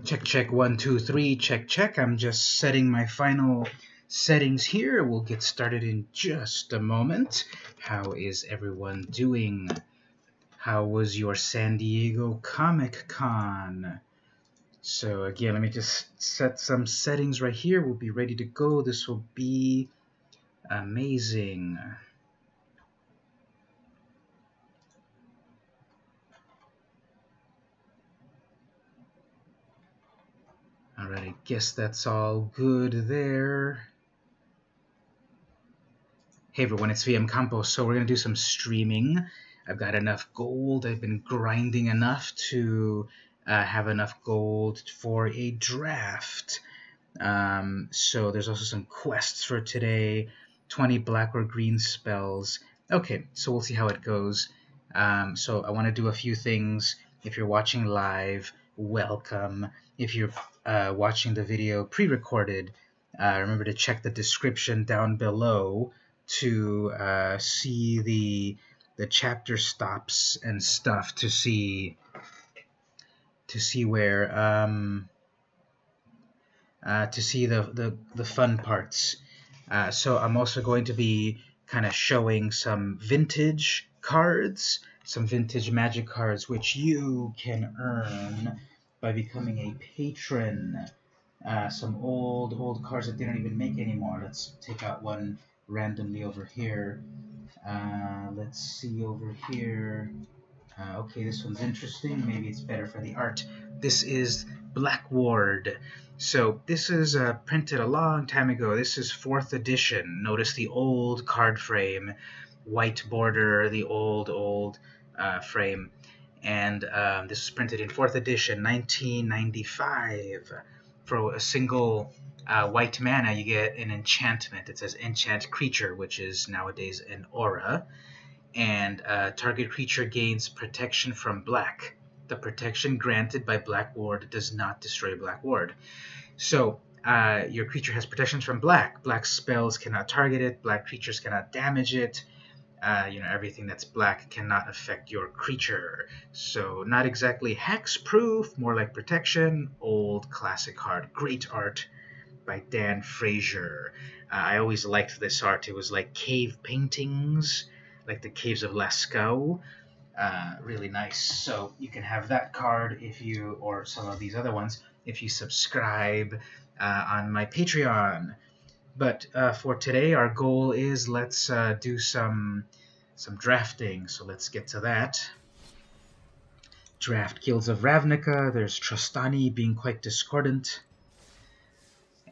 Check, check, 1, 2, 3, check, check. I'm just setting my final settings here. We'll get started in just a moment. How is everyone doing? How was your San Diego Comic Con? So again, let me just set some settings right here. We'll be ready to go. This will be amazing. Alright, I guess that's all good there. Hey everyone, it's VM Campos. So we're going to do some streaming. I've got enough gold. I've been grinding enough to have enough gold for a draft. So there's also some quests for today. 20 black or green spells. Okay, so we'll see how it goes. So I want to do a few things. If you're watching live, welcome. If you're watching the video pre-recorded, remember to check the description down below to see the chapter stops and stuff to see where to see the fun parts. So I'm also going to be kind of showing some vintage cards, some vintage magic cards, which you can earn by becoming a patron. Some old cards that they don't even make anymore. Let's take out one randomly over here. Let's see over here. Okay, this one's interesting. Maybe it's better for the art. This is Black Ward. So this is printed a long time ago. This is 4th edition. Notice the old card frame, white border, the old frame. And this was printed in 4th edition, 1995. For a single white mana, you get an enchantment. It says Enchant Creature, which is nowadays an aura. And target creature gains protection from black. The protection granted by Black Ward does not destroy Black Ward. So your creature has protections from black. Black spells cannot target it. Black creatures cannot damage it. Everything that's black cannot affect your creature. So not exactly hex-proof, more like protection. Old classic card. Great art by Dan Fraser. I always liked this art. It was like cave paintings, like the caves of Lascaux. Really nice. So you can have that card if you, or some of these other ones, if you subscribe on my Patreon. But for today, our goal is let's do some drafting. So let's get to that. Draft Guilds of Ravnica. There's Trostani being quite discordant.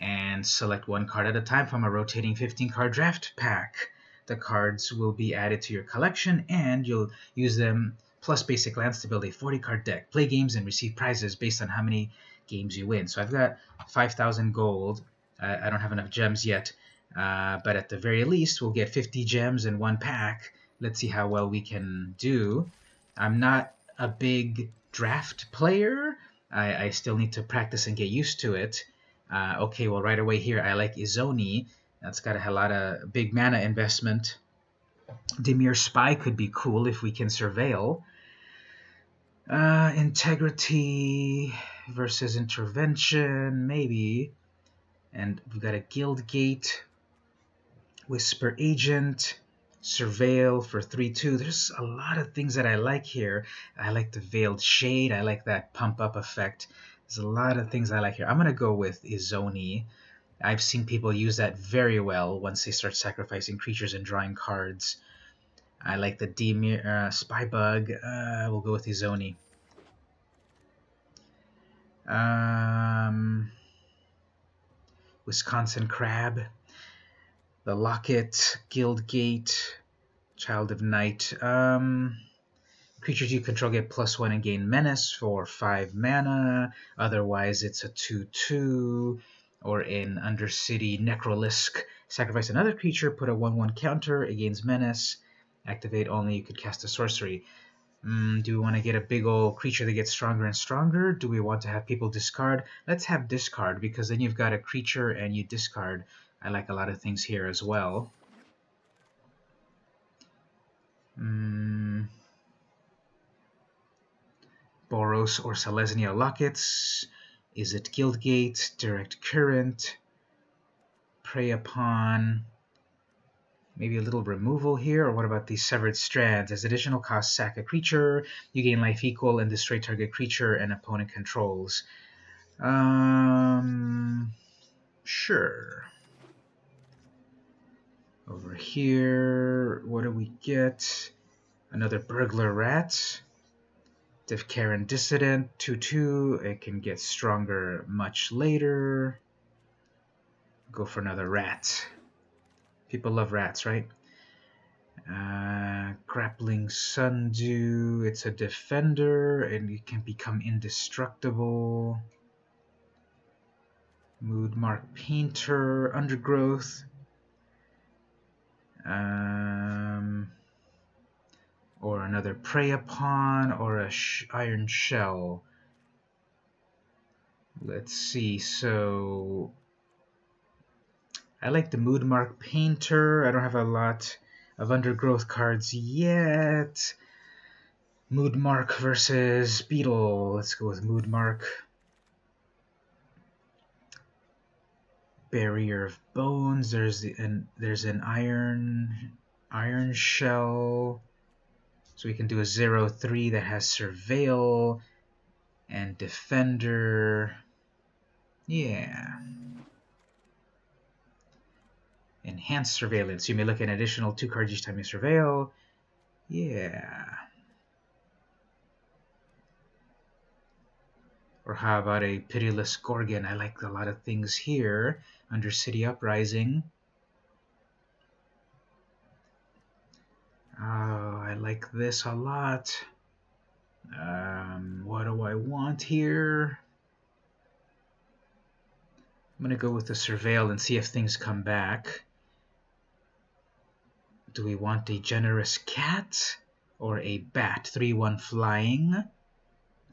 And select one card at a time from a rotating 15-card draft pack. The cards will be added to your collection, and you'll use them plus basic lands to build a 40-card deck, play games, and receive prizes based on how many games you win. So I've got 5,000 gold. I don't have enough gems yet, but at the very least, we'll get 50 gems in one pack. Let's see how well we can do. I'm not a big draft player. I still need to practice and get used to it. Okay, well, right away here, I like Izoni. That's got a lot of big mana investment. Dimir Spy could be cool if we can surveil. Integrity versus Intervention, maybe. And we've got a Guild Gate, Whisper Agent, Surveil for 3/2. There's a lot of things that I like here. I like the Veiled Shade. I like that pump-up effect. There's a lot of things I like here. I'm going to go with Izoni. I've seen people use that very well once they start sacrificing creatures and drawing cards. I like the Dimir Spybug. We'll go with Izoni. Wisconsin Crab. The Locket, Guildgate, Child of Night. Creatures you control get +1 and gain Menace for 5 mana. Otherwise, it's a 2/2. Or in Undercity, Necrolisk. Sacrifice another creature, put a 1/1 counter, it gains Menace. Activate only, you could cast a sorcery. Do we want to get a big old creature that gets stronger and stronger? Do we want to have people discard? Let's have discard, because then you've got a creature and you discard. I like a lot of things here as well. Boros or Selesnya Lockets. Is it Guildgate, Direct Current, Prey Upon, maybe a little removal here? Or what about these Severed Strands? As additional cost, sack a creature, you gain life equal and destroy target creature and opponent controls. Sure. Over here, what do we get? Another Burglar Rat. Div Karen Dissident, 2/2. It can get stronger much later. Go for another rat. People love rats, right? Grappling Sundew. It's a defender, and it can become indestructible. Moodmark Painter, Undergrowth. Or another Prey Upon, or a Iron Shell. Let's see, so I like the Moodmark Painter. I don't have a lot of Undergrowth cards yet. Moodmark versus Beetle. Let's go with Moodmark. Barrier of Bones. There's an Iron Shell. So we can do a 0/3 that has Surveil and Defender. Yeah. Enhanced Surveillance. You may look at an additional 2 cards each time you surveil. Yeah. Or how about a Pitiless Gorgon? I like a lot of things here. Under City Uprising. Oh, I like this a lot. What do I want here? I'm going to go with the Surveil and see if things come back. Do we want a Generous Cat or a Bat? 3/1 flying,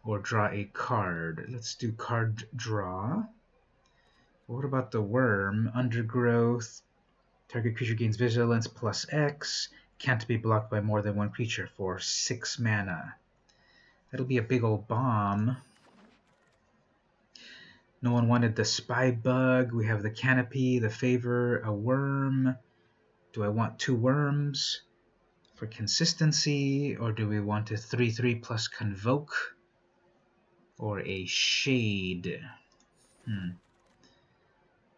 or draw a card. Let's do card draw. What about the Worm? Undergrowth. Target creature gains Vigilance plus X. Can't be blocked by more than 1 creature for 6 mana. That'll be a big old bomb. No one wanted the Spy Bug. We have the Canopy, the Favor, a Worm. Do I want 2 worms for consistency, or do we want a 3/3 plus Convoke, or a Shade?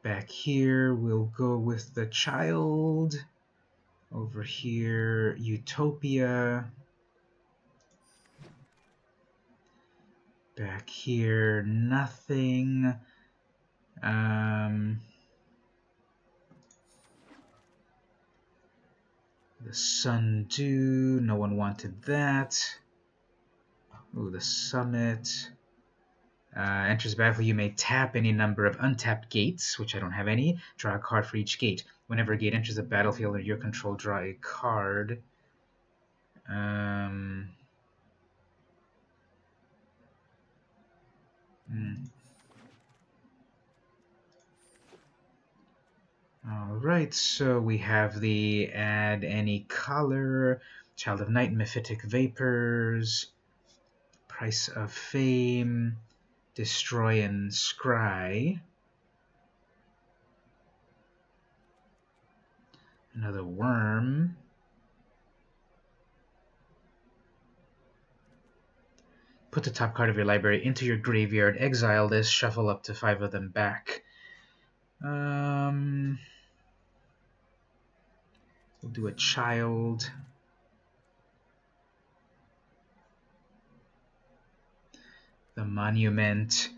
Back here, we'll go with the Child. Over here, Utopia. Back here, nothing. The Sundew, no one wanted that. Ooh, the Summit. Enters battle, you may tap any number of untapped gates, which I don't have any. Draw a card for each gate. Whenever a gate enters the battlefield under your control, draw a card. Alright, so we have the add any color, Child of Night, Mephitic Vapors, Price of Fame, Destroy and Scry. Another Worm. Put the top card of your library into your graveyard, exile this, shuffle up to 5 of them back. We'll do a Child. The Monument.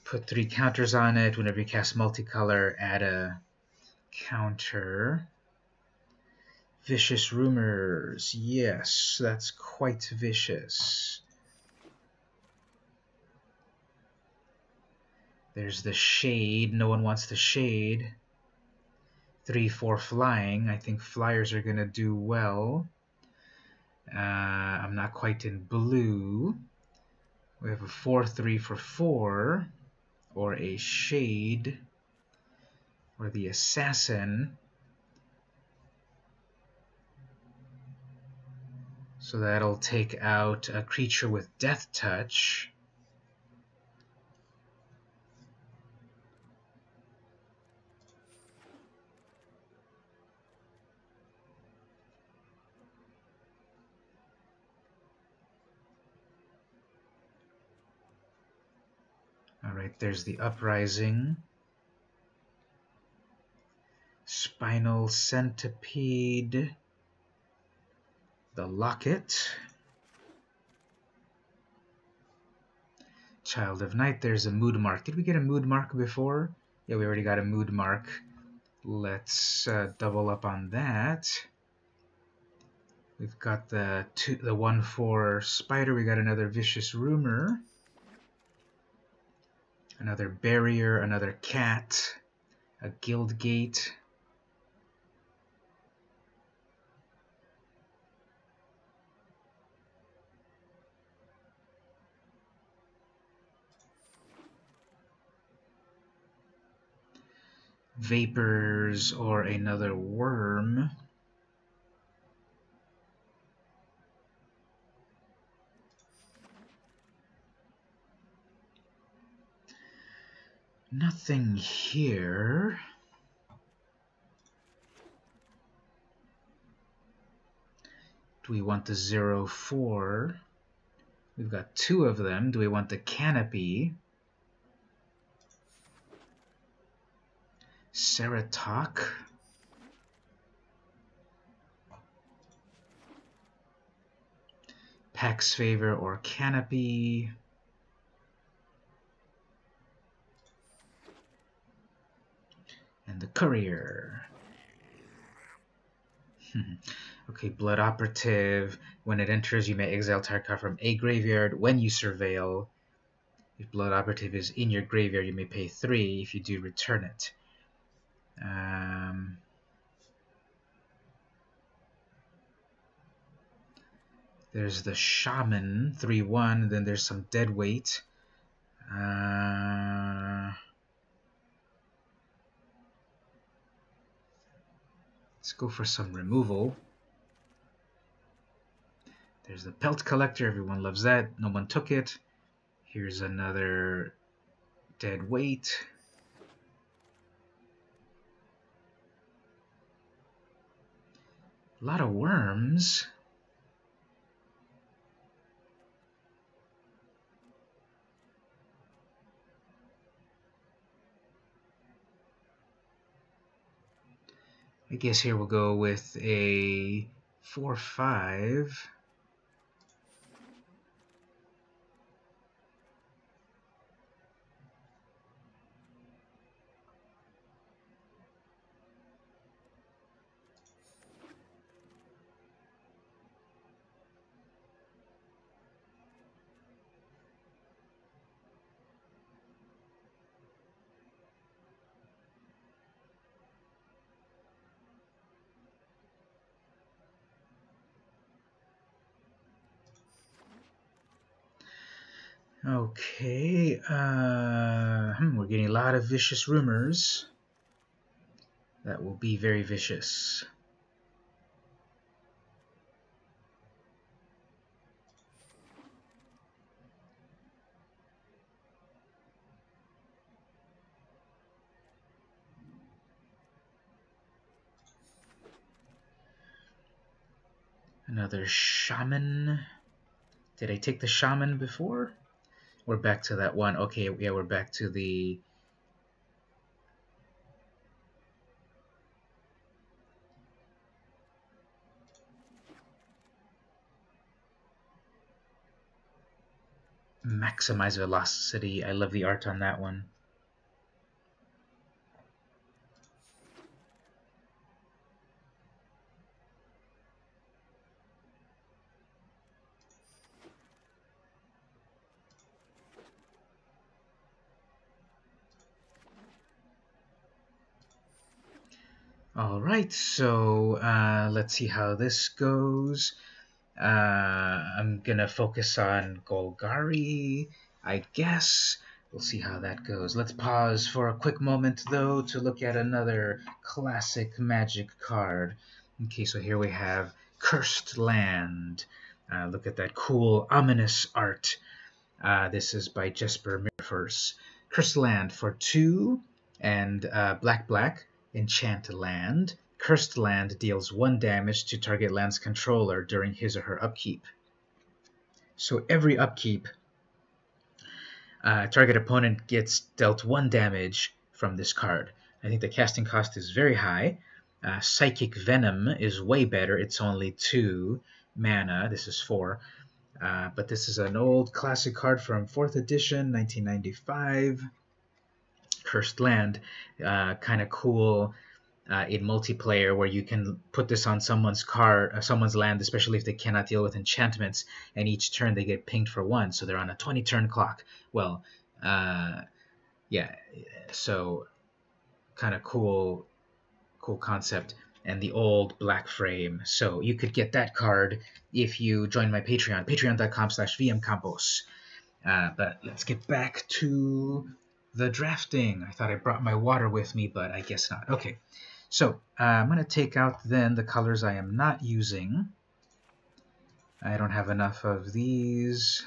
Put 3 counters on it. Whenever you cast multicolor, add a counter. Vicious Rumors. Yes, that's quite vicious. There's the Shade. No one wants the Shade. 3/4 flying. I think flyers are going to do well. I'm not quite in blue. We have a 4/3 for 4, or a Shade, or the Assassin. So that'll take out a creature with Death Touch. Alright, there's the Uprising. Spinal Centipede. The Locket. Child of Night. There's a Mood Mark. Did we get a Mood Mark before? Yeah, we already got a Mood Mark. Let's double up on that. We've got the 1/4 Spider. We got another Vicious Rumor. Another Barrier. Another Cat. A Guild Gate. Vapors or another Worm. Nothing here. Do we want the 0/4? We've got 2 of them. Do we want the Canopy? Ceratok. Pax Favor or Canopy. And the Courier. Okay, Blood Operative. When it enters, you may exile target card from a graveyard when you surveil. If Blood Operative is in your graveyard, you may pay 3. If you do, return it. There's the Shaman, 3/1. Then there's some dead weight. Let's go for some removal. There's the Pelt Collector. Everyone loves that. No one took it. Here's another dead weight. A lot of worms. I guess here we'll go with a 4/5. Okay, we're getting a lot of vicious rumors. That will be very vicious. Another Shaman. Did I take the Shaman before? We're back to that one. Okay, yeah, we're back to the... Maximize Velocity. I love the art on that one. Alright, so let's see how this goes. I'm gonna focus on Golgari, I guess. We'll see how that goes. Let's pause for a quick moment, though, to look at another classic Magic card. Okay, so here we have Cursed Land. Look at that cool, ominous art. This is by Jesper Mirfors. Cursed Land for 2 and black. Enchant land. Cursed land deals 1 damage to target land's controller during his or her upkeep. So every upkeep, Target opponent gets dealt 1 damage from this card. I think the casting cost is very high. Psychic Venom is way better. It's only 2 mana. This is 4. But this is an old classic card from 4th edition, 1995. Cursed Land. Kind of cool in multiplayer where you can put this on someone's card, someone's land, especially if they cannot deal with enchantments, and each turn they get pinged for 1, so they're on a 20-turn clock. Well, yeah, so kind of cool concept. And the old black frame. So you could get that card if you join my Patreon, patreon.com/vmcampos. But let's get back to the drafting. I thought I brought my water with me, but I guess not. Okay, so I'm going to take out then the colors I am not using. I don't have enough of these.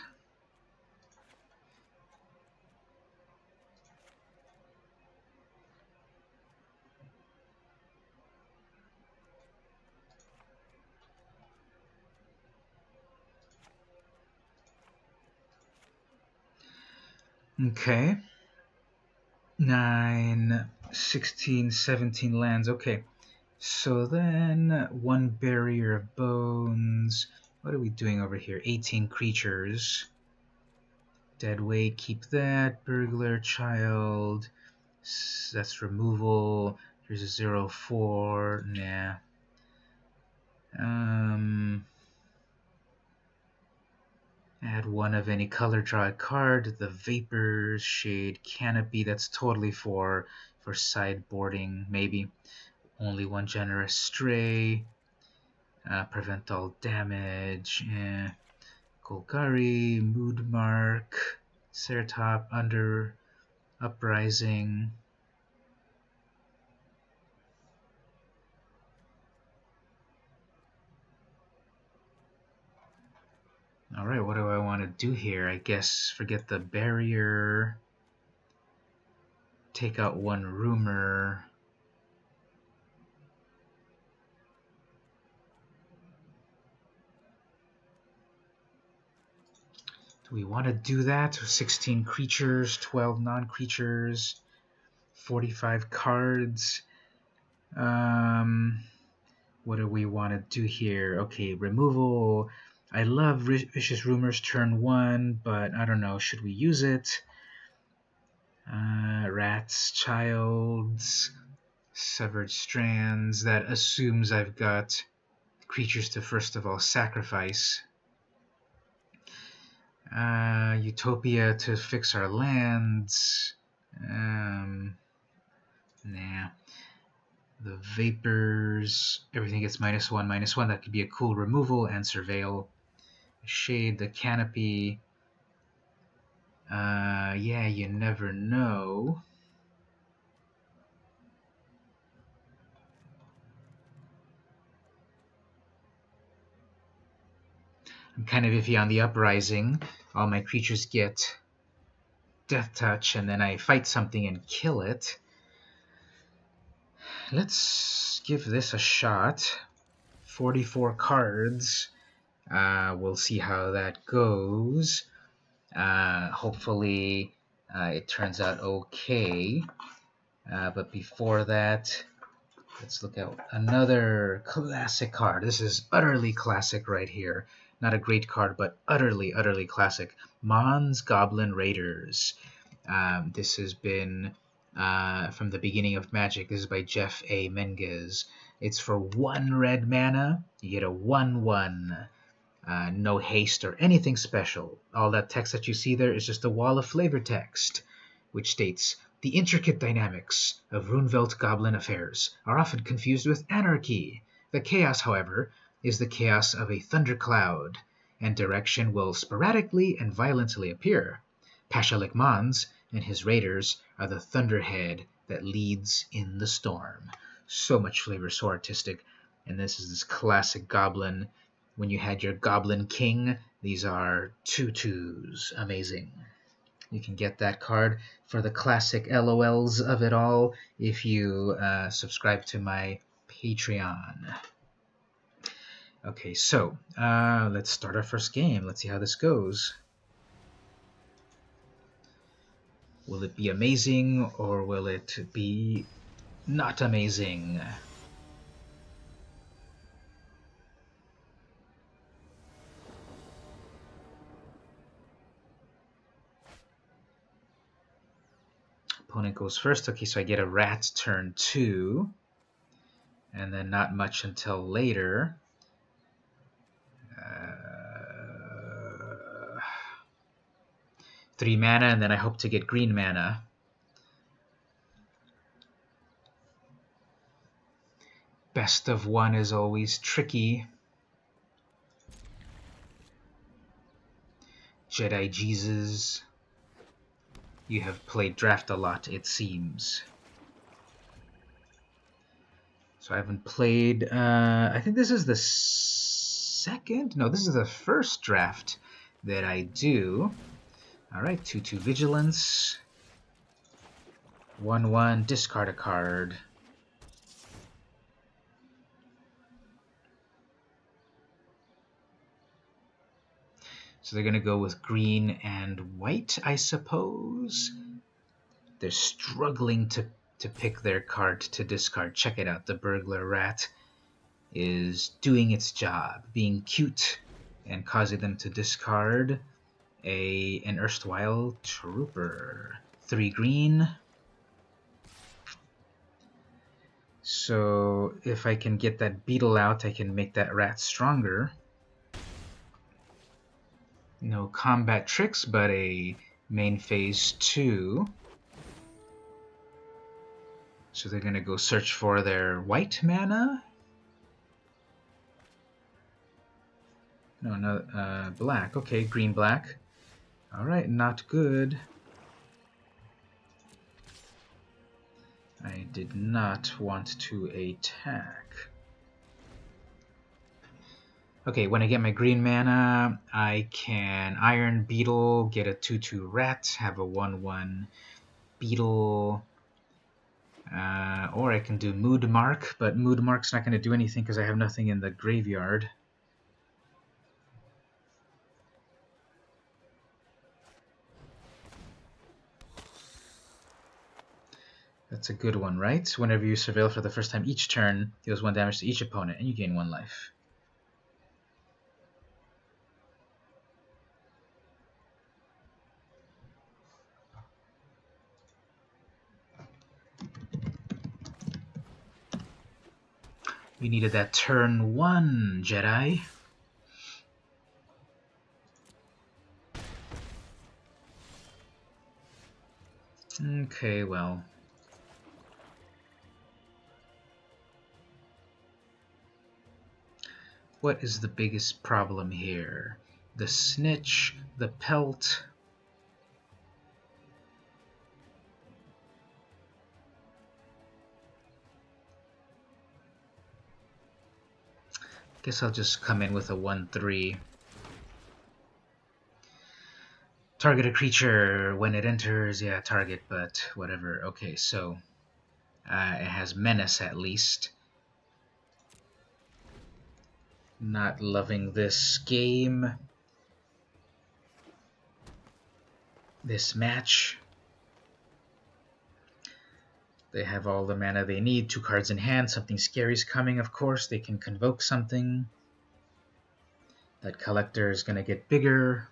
Okay. 9, 16, 17 lands. Okay. So then 1 barrier of bones. What are we doing over here? 18 creatures. Dead weight, keep that. Burglar, child. That's removal. Here's a 0/4. Nah. Add 1 of any color, draw a card. The Vapors, Shade, Canopy. That's totally for sideboarding, maybe. Only 1 generous stray. Prevent all damage. Golgari, Mood Mark, Ceratop, Under, Uprising. Alright, what do I want to do here? I guess forget the barrier. Take out 1 rumor. Do we want to do that? 16 creatures, 12 non-creatures, 45 cards. What do we want to do here? Okay, removal. I love Vicious Rumors turn 1, but I don't know. Should we use it? Rats, Childs, Severed Strands. That assumes I've got creatures to first of all sacrifice. Utopia to fix our lands. Nah. The Vapors. Everything gets -1/-1. That could be a cool removal. And Surveil. Shade, the Canopy. Yeah, you never know. I'm kind of iffy on the Uprising. All my creatures get Death Touch, and then I fight something and kill it. Let's give this a shot. 44 cards. We'll see how that goes. Hopefully it turns out okay. But before that, let's look at another classic card. This is utterly classic right here. Not a great card, but utterly, utterly classic. Mon's Goblin Raiders. This has been from the beginning of Magic. This is by Jeff A. Menges. It's for 1 red mana. You get a 1/1. No haste or anything special. All that text that you see there is just a wall of flavor text, which states, "The intricate dynamics of Runevelt Goblin affairs are often confused with anarchy. The chaos, however, is the chaos of a thundercloud, and direction will sporadically and violently appear. Pashalik Mons and his raiders are the thunderhead that leads in the storm." So much flavor, so artistic. And this is this classic goblin. When you had your Goblin King, these are 2/2s. Amazing. You can get that card for the classic LOLs of it all if you subscribe to my Patreon. Okay, so let's start our first game. Let's see how this goes. Will it be amazing, or will it be not amazing? Opponent goes first. Okay, so I get a rat turn 2. And then not much until later. 3 mana, and then I hope to get green mana. Best of 1 is always tricky. Jedi Jesus. You have played Draft a lot, it seems. So I haven't played... I think this is the second? No, this is the first Draft that I do. Alright, 2/2 Vigilance. 1/1, discard a card. So they're going to go with green and white, I suppose. They're struggling to pick their card to discard. Check it out. The Burglar Rat is doing its job, being cute and causing them to discard an erstwhile Trooper. 3 green. So if I can get that beetle out, I can make that rat stronger. No combat tricks, but a main phase 2. So they're going to go search for their white mana. No, black. Okay, green-black. Alright, not good. I did not want to attack. Okay, when I get my green mana, I can Iron Beetle, get a 2/2 rat, have a 1/1 beetle, or I can do Mood Mark, but Mood Mark's not going to do anything because I have nothing in the graveyard. That's a good one, right? Whenever you surveil for the first time each turn, deals 1 damage to each opponent, and you gain 1 life. You needed that turn 1, Jedi. Okay, well. What is the biggest problem here? The snitch, the pelt. Guess I'll just come in with a 1/3. Target a creature when it enters. Yeah, target, but whatever. Okay, so it has menace at least. Not loving this game. This match. They have all the mana they need. 2 cards in hand. Something scary's coming, of course. They can convoke something. That collector is going to get bigger.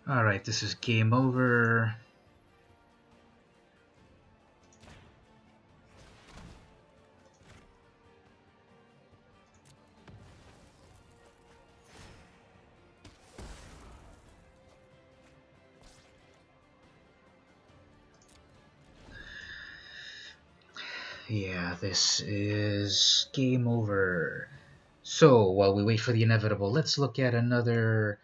Alright, this is game over. Yeah, this is game over. So, while we wait for the inevitable, let's look at another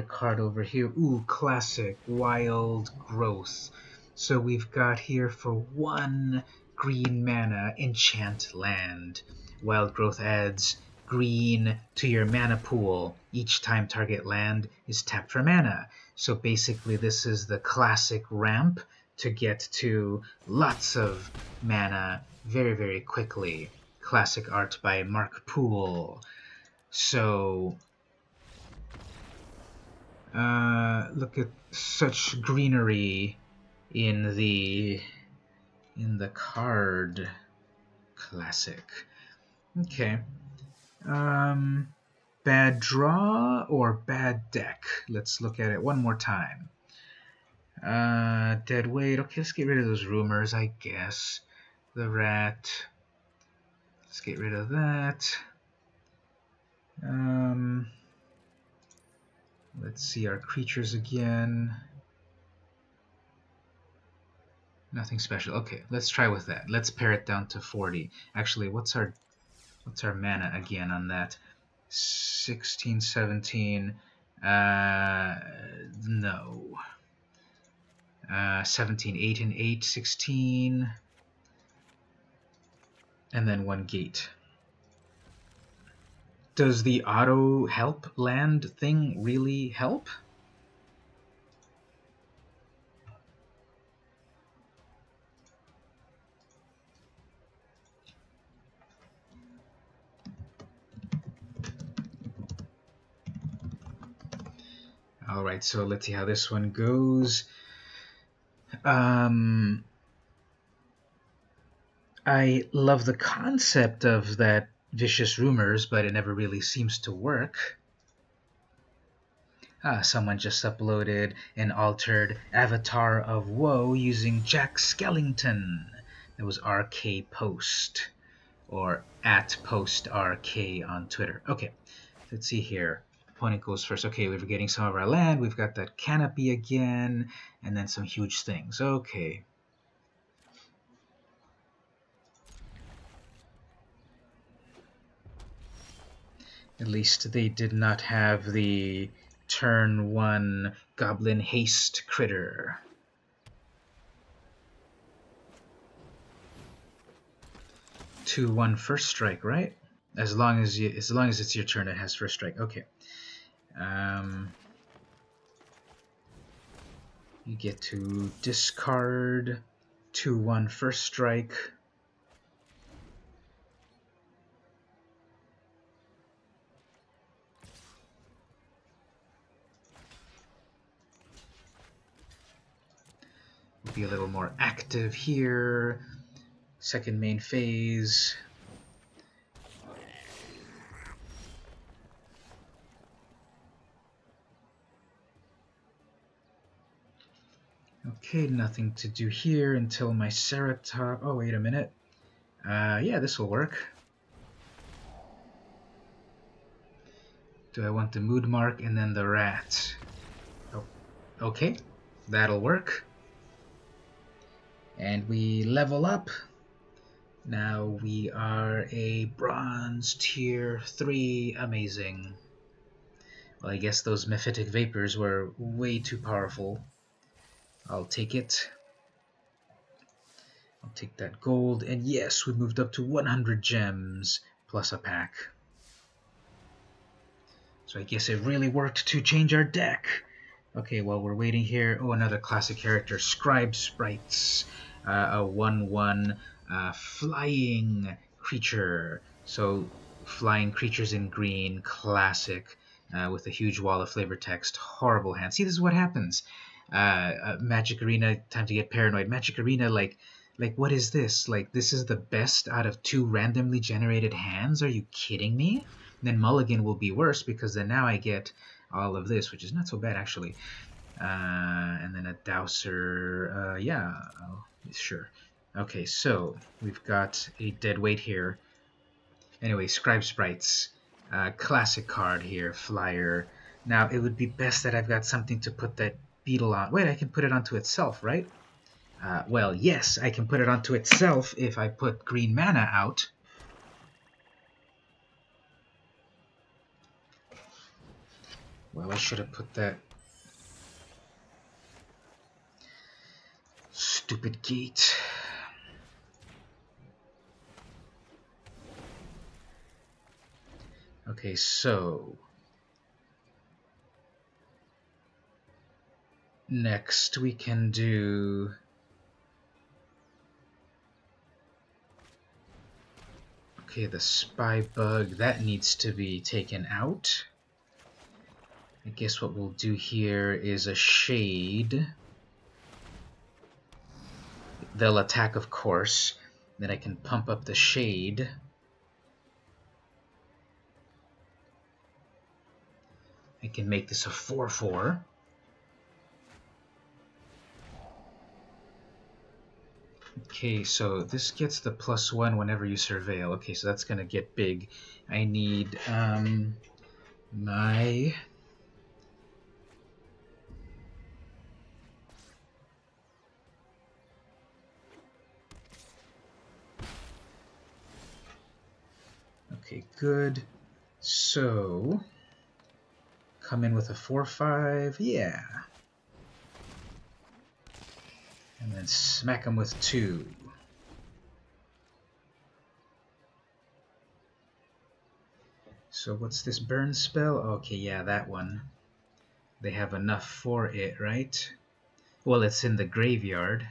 card over here. Ooh, classic, Wild Growth. So we've got here for 1 green mana enchant land. Wild Growth adds green to your mana pool each time target land is tapped for mana. So basically this is the classic ramp to get to lots of mana very, very quickly. Classic art by Mark Poole. So look at such greenery in the card classic. Okay. Bad draw or bad deck? Let's look at it one more time. Dead weight. Okay, let's get rid of those rumors, I guess. The rat. Let's get rid of that. Let's see our creatures again. Nothing special. Okay, let's try with that. Let's pare it down to 40. Actually, what's our mana again on that? 16, 17. No. 17, 8 and 8, 16. And then 1 gate. Does the auto help land thing really help? Alright, so let's see how this one goes. I love the concept of that vicious rumors, but it never really seems to work. Someone just uploaded an altered avatar of Woe using Jack Skellington. That was RK Post, or at Post RK on Twitter. Okay, let's see here. Opponent goes first. Okay, we're getting some of our land. We've got that canopy again, and then some huge things. Okay. At least they did not have the turn 1 Goblin Haste critter. Two 1 first strike, right? As long as it's your turn, it has first strike. Okay. You get to discard 2 1 first strike. Be a little more active here. Second main phase. Okay, nothing to do here until my Ceratop. Oh, wait a minute. Yeah, this will work. Do I want the Mood Mark and then the rat? Oh, okay, that'll work. And we level up. Now we are a Bronze Tier 3. Amazing. Well, I guess those Mephitic Vapors were way too powerful. I'll take it. I'll take that gold. And yes, we moved up to 100 gems plus a pack. So I guess it really worked to change our deck. Okay, while we're waiting here, oh, another classic character, Scryb Sprites, a 1/1 flying creature. So flying creatures in green, classic, with a huge wall of flavor text, horrible hand. See, this is what happens. Magic Arena, time to get paranoid. Magic Arena, like what is this? Like, this is the best out of 2 randomly generated hands? Are you kidding me? And then Mulligan will be worse, because then now I get all of this, which is not so bad, actually. And then a Dowser, yeah, sure. Okay, so we've got a dead weight here. Anyway, Scryb Sprites, classic card here, flyer. Now, it would be best that I've got something to put that beetle on. Wait, I can put it onto itself, right? Well, yes, I can put it onto itself if I put green mana out. Well, I should have put that. Stupid gate. Okay, so next we can do the spy bug. That needs to be taken out. I guess what we'll do here is a shade. They'll attack, of course. Then I can pump up the shade. I can make this a 4/4. Okay, so this gets the +1 whenever you surveil. Okay, so that's going to get big. I need my... Okay, good. So, come in with a 4/5. Yeah. And then smack them with 2. So what's this burn spell? Okay, yeah, that one. They have enough for it, right? Well, it's in the graveyard.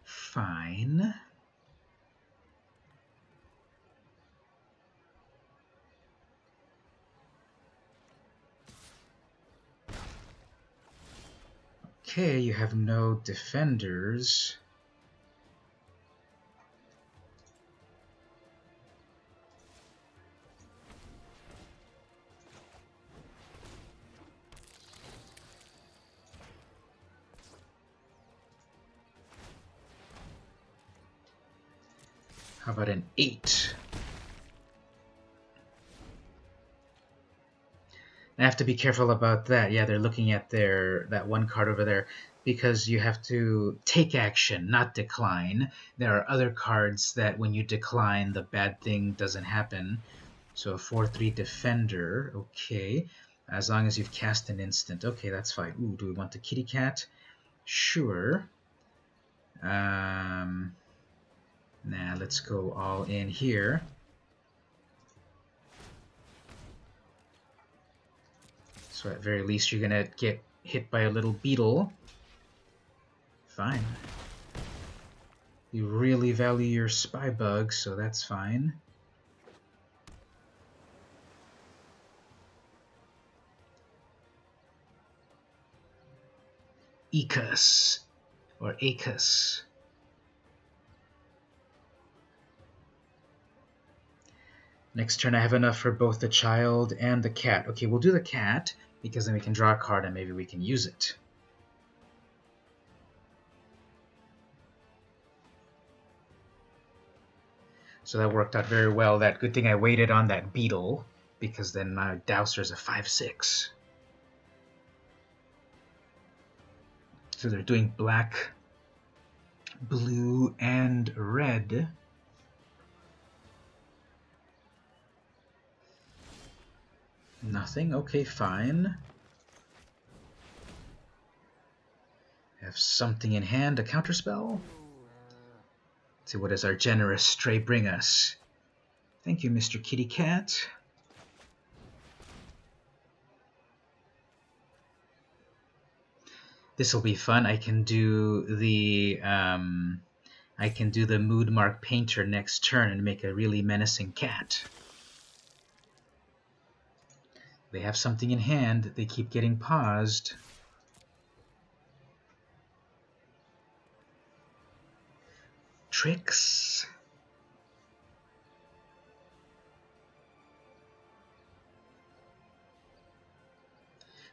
Fine. Okay, you have no defenders. How about an 8? I have to be careful about that. Yeah, they're looking at that one card over there, because you have to take action, not decline. There are other cards that when you decline, the bad thing doesn't happen. So a 4/3 defender, okay. As long as you've cast an instant. Okay, that's fine. Ooh, do we want the kitty cat? Sure. Nah, let's go all in here. So at very least you're gonna get hit by a little beetle. Fine. You really value your spy bug, so that's fine. Ecus, or Acus. Next turn I have enough for both the child and the cat. Okay, we'll do the cat, because then we can draw a card and maybe we can use it. So that worked out very well. That good thing I waited on that beetle, because then my Dowser's a 5/6. So they're doing black, blue, and red. Nothing? Okay, fine. Have something in hand, a counterspell. Let's see, what does our generous stray bring us? Thank you, Mr. Kitty Cat. This will be fun. I can do the mood mark painter next turn and make a really menacing cat. They have something in hand. They keep getting paused. Tricks.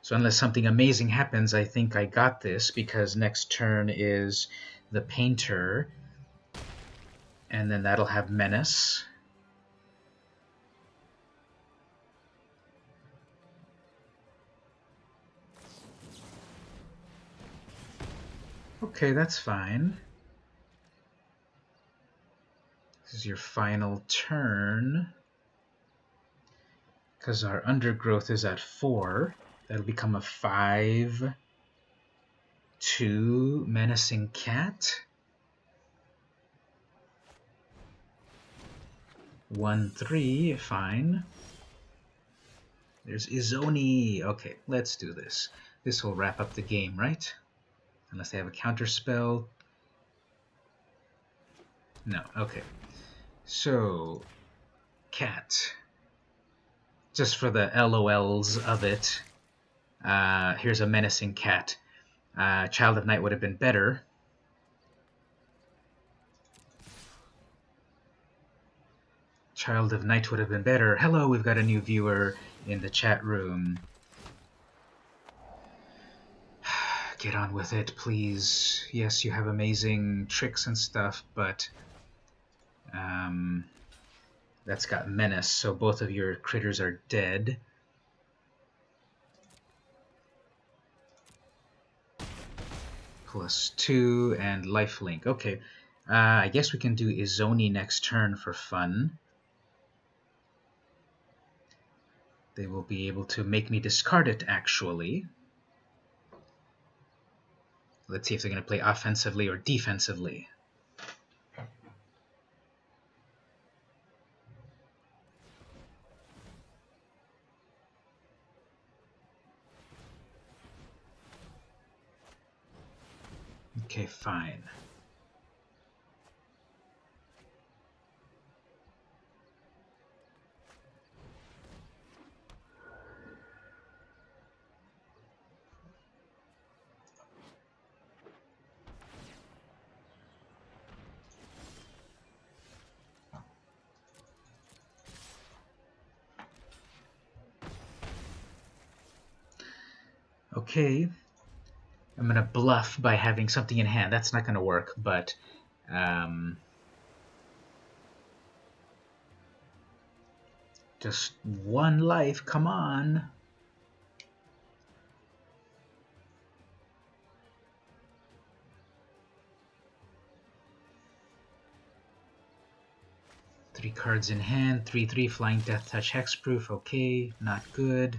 So unless something amazing happens, I think I got this, because next turn is the painter, and then that'll have menace. Okay, that's fine. This is your final turn. Because our undergrowth is at 4, that'll become a 5/2 menacing cat. 1-3, fine. There's Izoni. Okay, let's do this. This will wrap up the game, right? Unless they have a counter spell. No, okay. So, cat. Just for the LOLs of it, here's a menacing cat. Child of Night would have been better. Child of Night would have been better. Hello, we've got a new viewer in the chat room. Get on with it, please. Yes, you have amazing tricks and stuff, but that's got menace, so both of your critters are dead. +2 and lifelink. Okay, I guess we can do Izoni next turn for fun. They will be able to make me discard it, actually. Let's see if they're going to play offensively or defensively. Okay, fine. Okay. I'm going to bluff by having something in hand. That's not going to work, but... just one life, come on. Three cards in hand, 3/3 Flying Death Touch Hexproof, okay, not good.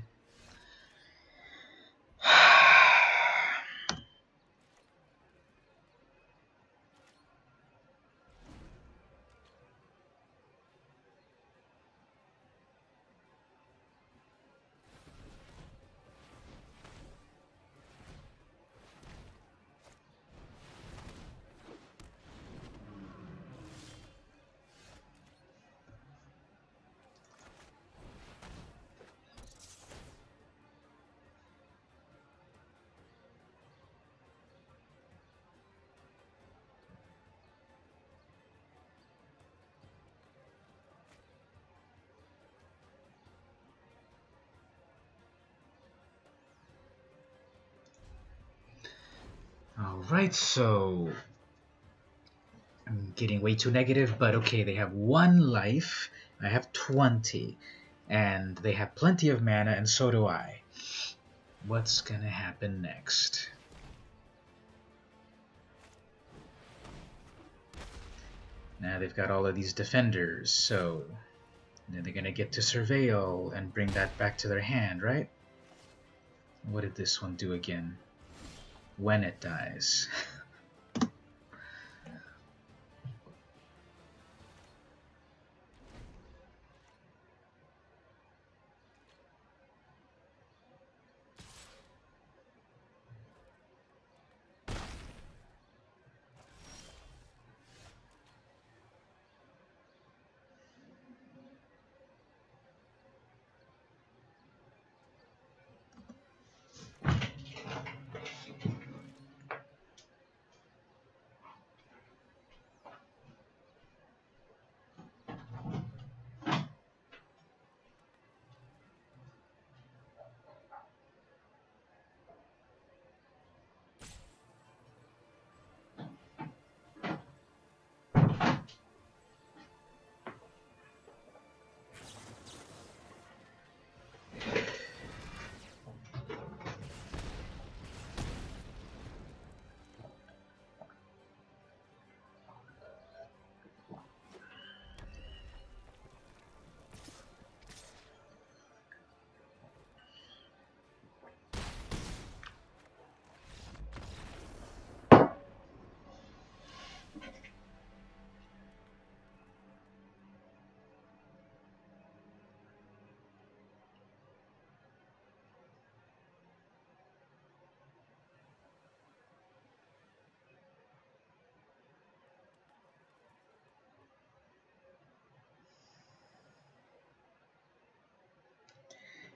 Alright, so I'm getting way too negative, but okay, they have 1 life, I have 20, and they have plenty of mana, and so do I. What's gonna happen next? Now they've got all of these defenders, so then they're gonna get to surveil and bring that back to their hand, right? What did this one do again? When it dies.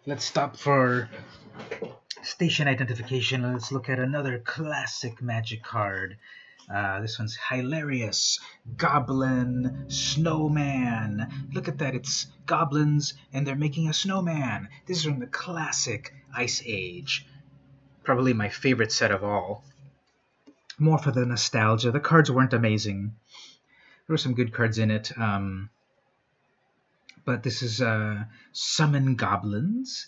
Let's stop for station identification. Let's look at another classic magic card. This one's hilarious. Goblin Snowman. Look at that. It's goblins and they're making a snowman. This is from the classic Ice Age. Probably my favorite set of all. More for the nostalgia. The cards weren't amazing. There were some good cards in it. But this is Summon Goblins.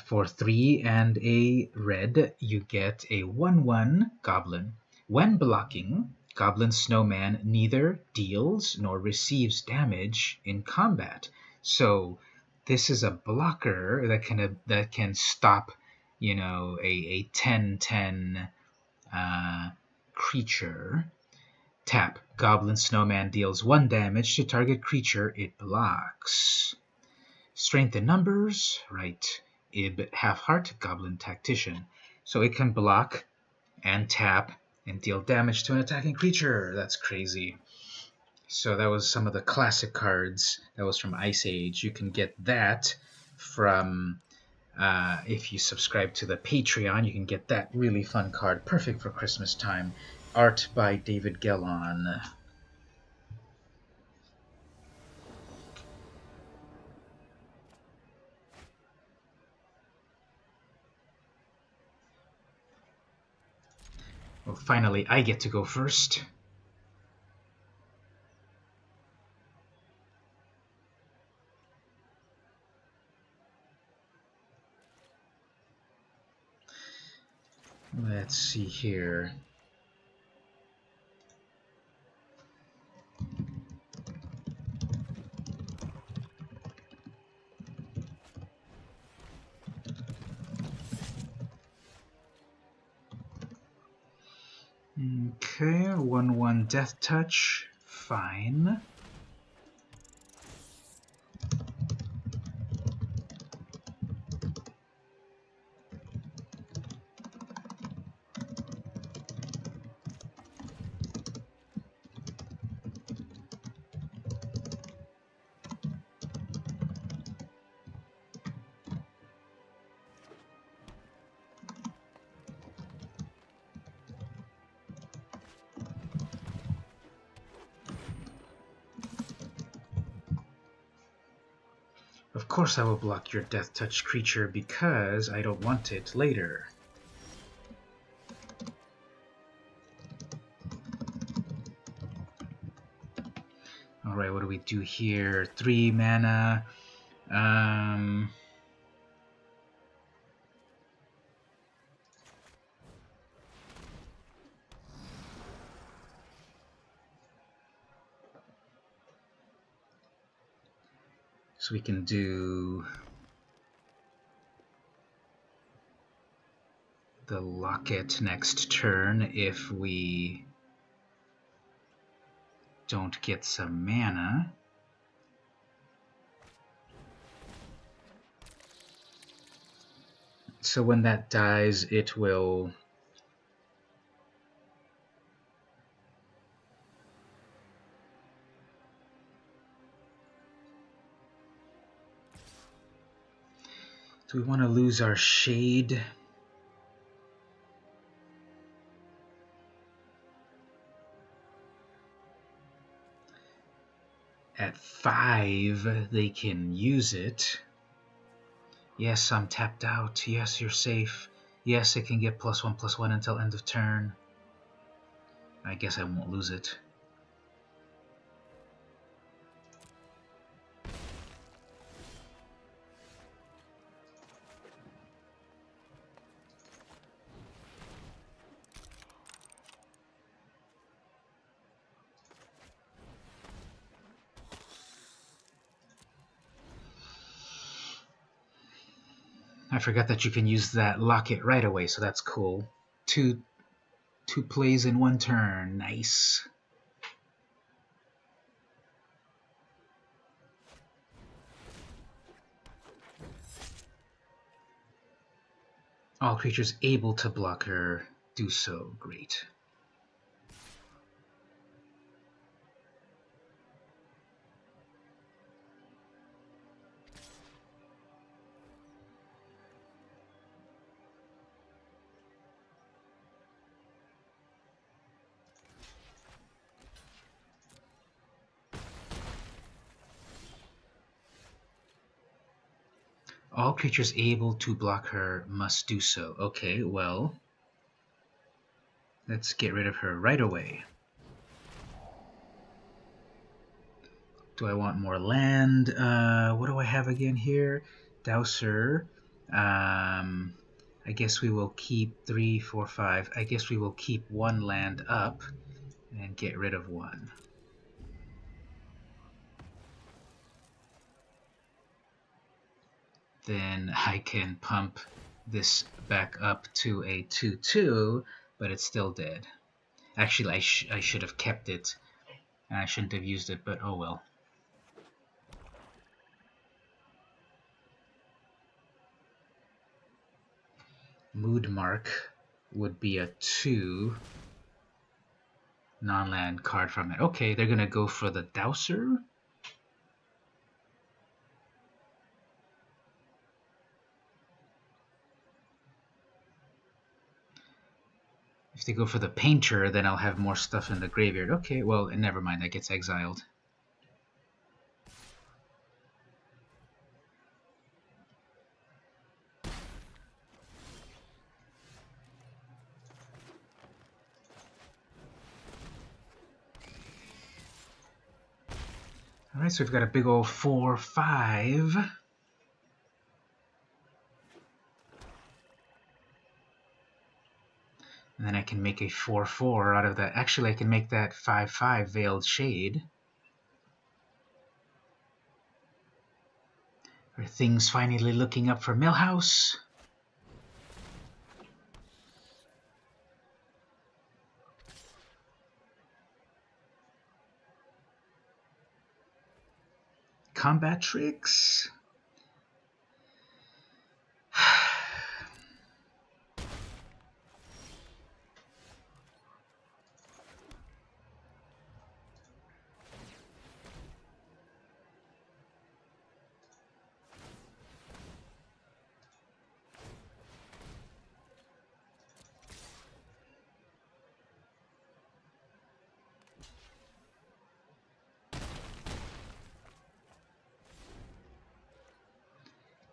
For 3 and a red, you get a 1/1 Goblin. When blocking, Goblin Snowman neither deals nor receives damage in combat. So this is a blocker that can stop, a 10/10 creature. Tap. Goblin Snowman deals 1 damage to target creature it blocks. Strength in numbers, right. Ib Half-Heart, Goblin Tactician. So it can block and tap and deal damage to an attacking creature. That's crazy. So that was some of the classic cards. That was from Ice Age. You can get that from, if you subscribe to the Patreon, you can get that really fun card. Perfect for Christmas time. Art by David Gellon. Well, finally, I get to go first. Let's see here. Okay, 1/1 Death Touch. Fine. Of course I will block your Death Touch creature because I don't want it later. Alright, what do we do here? 3 mana. So we can do the Locket next turn if we don't get some mana. So when that dies, it will... Do we want to lose our Shade? At 5, they can use it. Yes, I'm tapped out. Yes, you're safe. Yes, it can get +1/+1 until end of turn. I guess I won't lose it. I forgot that you can use that Locket right away, so that's cool. Two plays in 1 turn. Nice. All creatures able to block her do so. Great. All creatures able to block her must do so. Okay, well, let's get rid of her right away. Do I want more land? What do I have again here? Dowser. I guess we will keep 3, 4, 5. I guess we will keep one land up and get rid of one. Then I can pump this back up to a 2/2, but it's still dead. Actually, I should have kept it, and I shouldn't have used it, but oh well. Mood Mark would be a 2 non-land card from it. Okay, they're gonna go for the Dowser. If they go for the Painter, then I'll have more stuff in the graveyard. Okay, well, never mind, that gets exiled. Alright, so we've got a big old 4/5. And then I can make a 4/4 out of that. Actually, I can make that 5/5 Veiled Shade. Are things finally looking up for Millhouse? Combat tricks?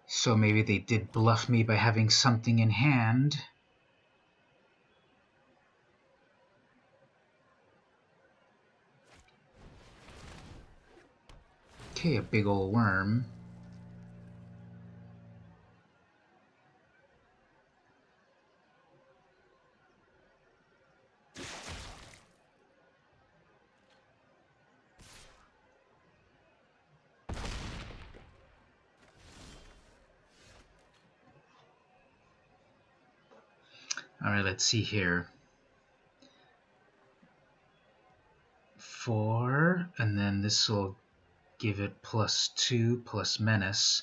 So maybe they did bluff me by having something in hand. Okay, a big old worm. Alright, let's see here. 4, and then this will give it +2 plus Menace.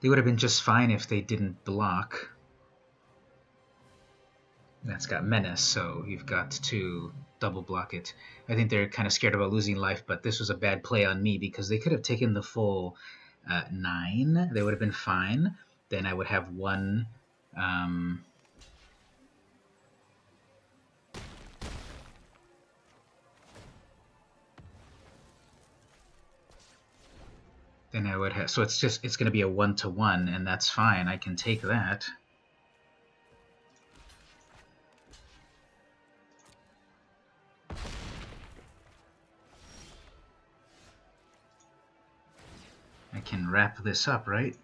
They would have been just fine if they didn't block. That's got Menace, so you've got to double block it. I think they're kind of scared about losing life, but this was a bad play on me because they could have taken the full 9. They would have been fine. Then I would have one... then I would have... So it's going to be a 1/1, and that's fine. I can take that. I can wrap this up, right?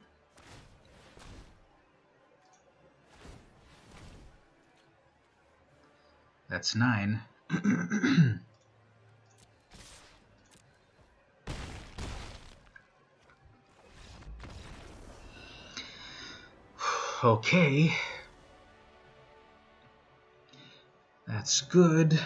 That's 9. Okay. That's good.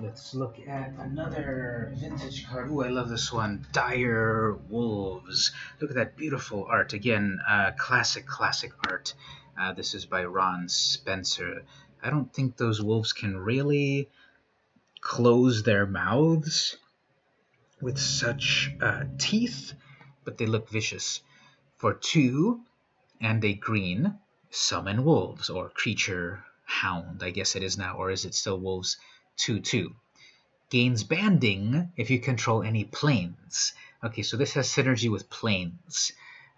Let's look at another vintage card. Ooh, I love this one. Dire Wolves. Look at that beautiful art. Again, classic art. This is by Ron Spencer. I don't think those wolves can really close their mouths with such teeth, but they look vicious. For 2 and a green, summon wolves, or creature hound, I guess it is now, or is it still wolves? 2/2. Gains banding if you control any planes. Okay, so this has synergy with planes,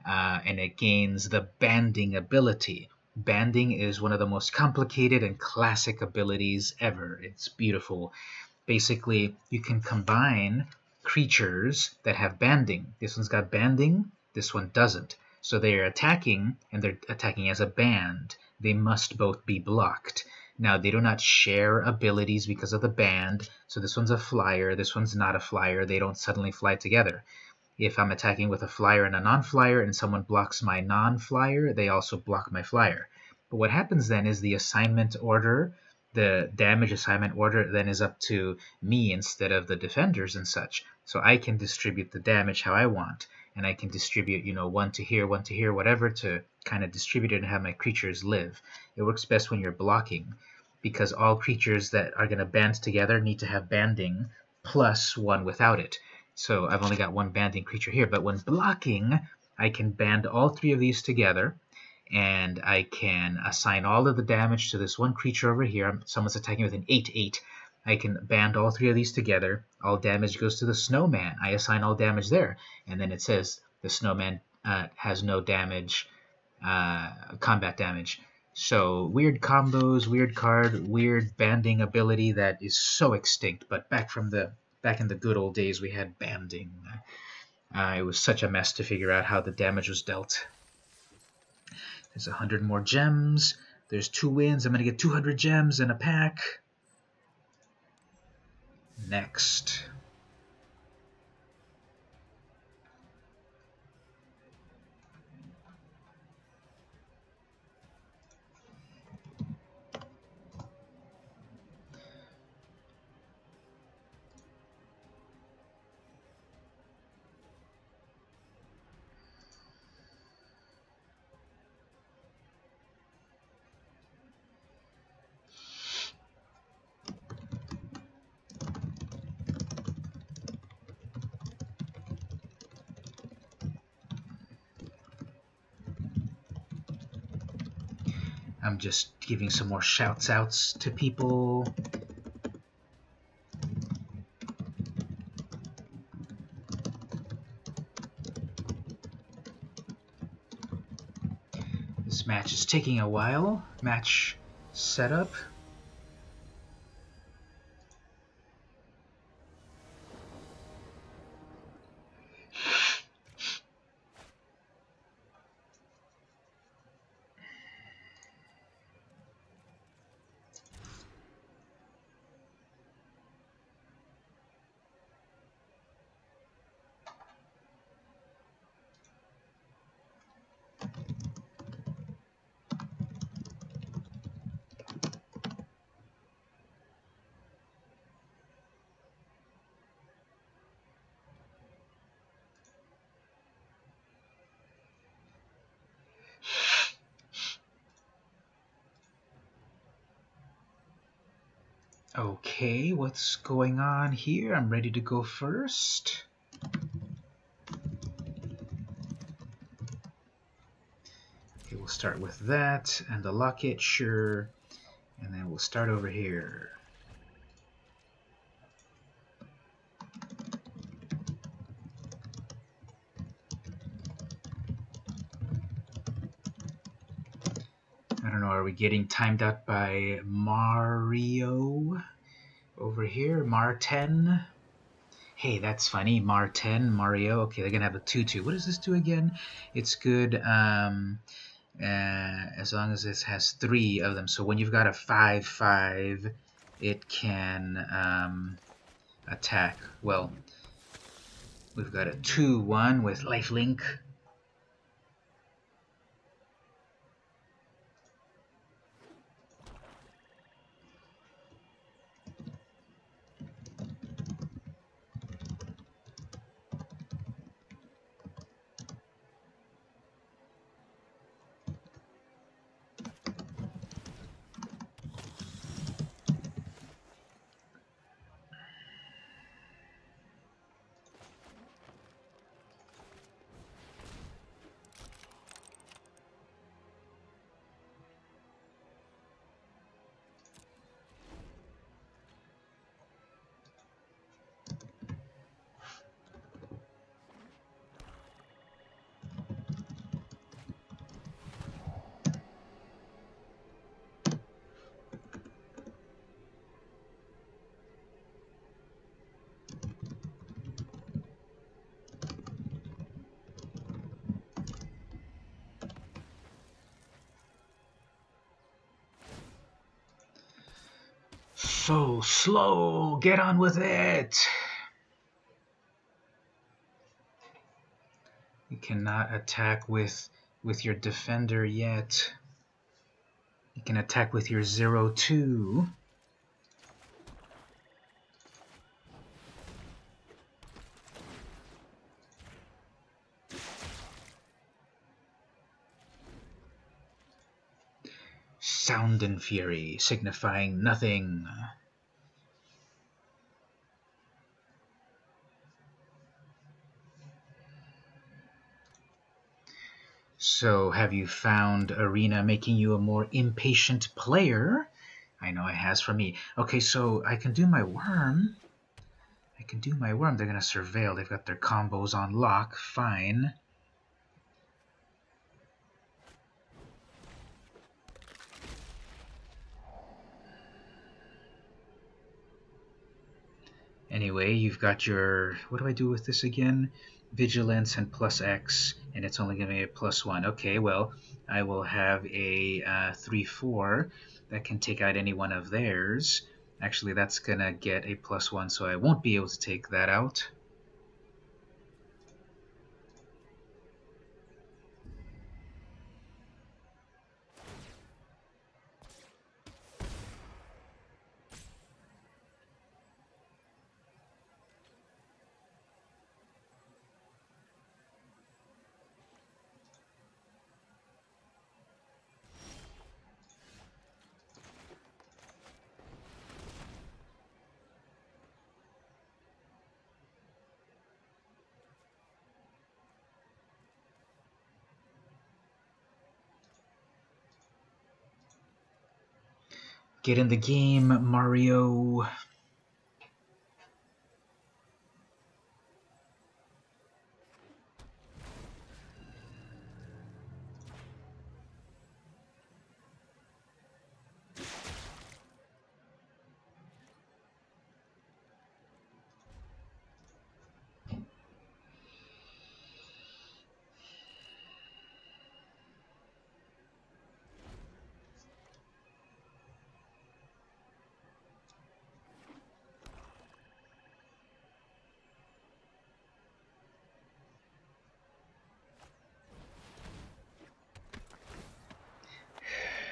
and it gains the banding ability. Banding is one of the most complicated and classic abilities ever. It's beautiful. Basically, you can combine creatures that have banding. This one's got banding, this one doesn't. So they're attacking, and they're attacking as a band. They must both be blocked. Now, they do not share abilities because of the band. So this one's a flyer, this one's not a flyer. They don't suddenly fly together. If I'm attacking with a flyer and a non-flyer, and someone blocks my non-flyer, they also block my flyer. But what happens then is the assignment order, the damage assignment order, then is up to me instead of the defenders and such. So I can distribute the damage how I want, and I can distribute, one to here, whatever, to kind of distribute it and have my creatures live. It works best when you're blocking, because all creatures that are going to band together need to have banding plus 1 without it. So I've only got 1 banding creature here, but when blocking, I can band all 3 of these together, and I can assign all of the damage to this one creature over here. Someone's attacking with an 8/8. I can band all 3 of these together. All damage goes to the Snowman. I assign all damage there. And then it says the Snowman has no damage, combat damage. So weird combos, weird card, weird banding ability that is so extinct. But back in the good old days, we had banding. It was such a mess to figure out how the damage was dealt. There's 100 more gems. There's 2 wins. I'm going to get 200 gems in a pack. Next. I'm just giving some more shouts outs to people. This match is taking a while. Match setup. Okay, what's going on here? I'm ready to go first. Okay, we'll start with that and the locket, sure. And then we'll start over here. I don't know, are we getting timed out by Mario over here? Mar10? Hey, that's funny. Mar10, Mario. Okay, they're gonna have a 2/2. What does this do again? It's good as long as it has 3 of them. So when you've got a 5/5, it can attack. Well, we've got a 2/1 with lifelink. so slow. Get on with it. You cannot attack with your defender yet. You can attack with your 0-2. Sound and Fury, signifying nothing. So, have you found Arena making you a more impatient player? I know it has for me. Okay, so I can do my worm. They're going to surveil. They've got their combos on lock. Fine. Anyway, you've got your... What do I do with this again? Vigilance and plus X, and it's only going to be a +1. Okay, well, I will have a 3-4 that can take out any one of theirs. Actually, that's going to get a +1, so I won't be able to take that out. Get in the game, Mario.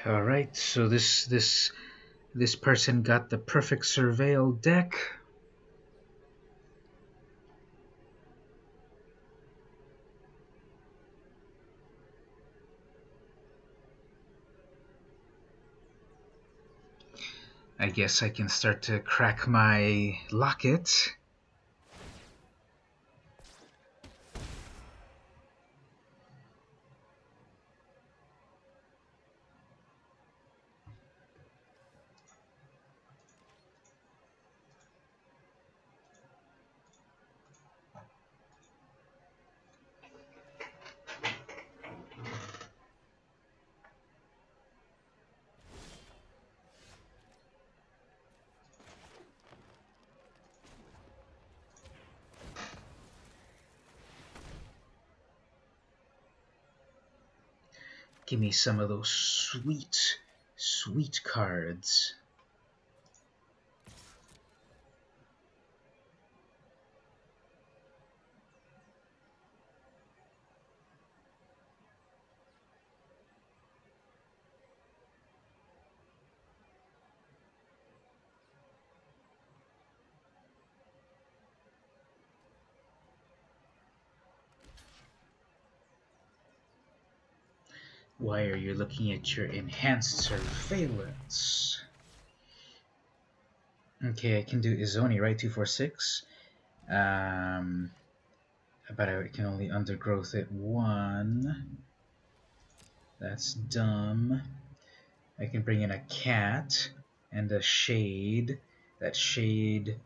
All right, so this person got the perfect surveil deck. I guess I can start to crack my locket. Give me some of those sweet, sweet cards. Why are you looking at your enhanced surveillance? Okay, I can do Izoni, right? 246. But I can only undergrowth it 1. That's dumb. I can bring in a cat and a shade. That shade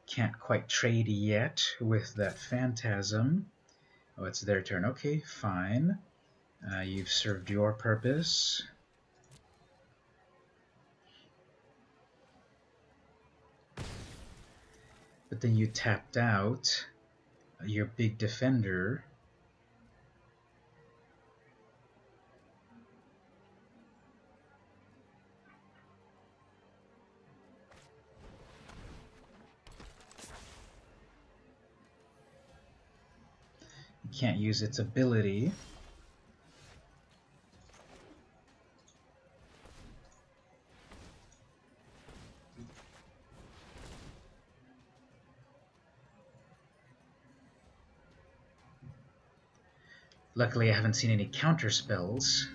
can't quite trade yet with that phantasm. Oh, it's their turn. Okay, fine. You've served your purpose. But then you tapped out your big defender. can't use its ability. Luckily, I haven't seen any counter spells.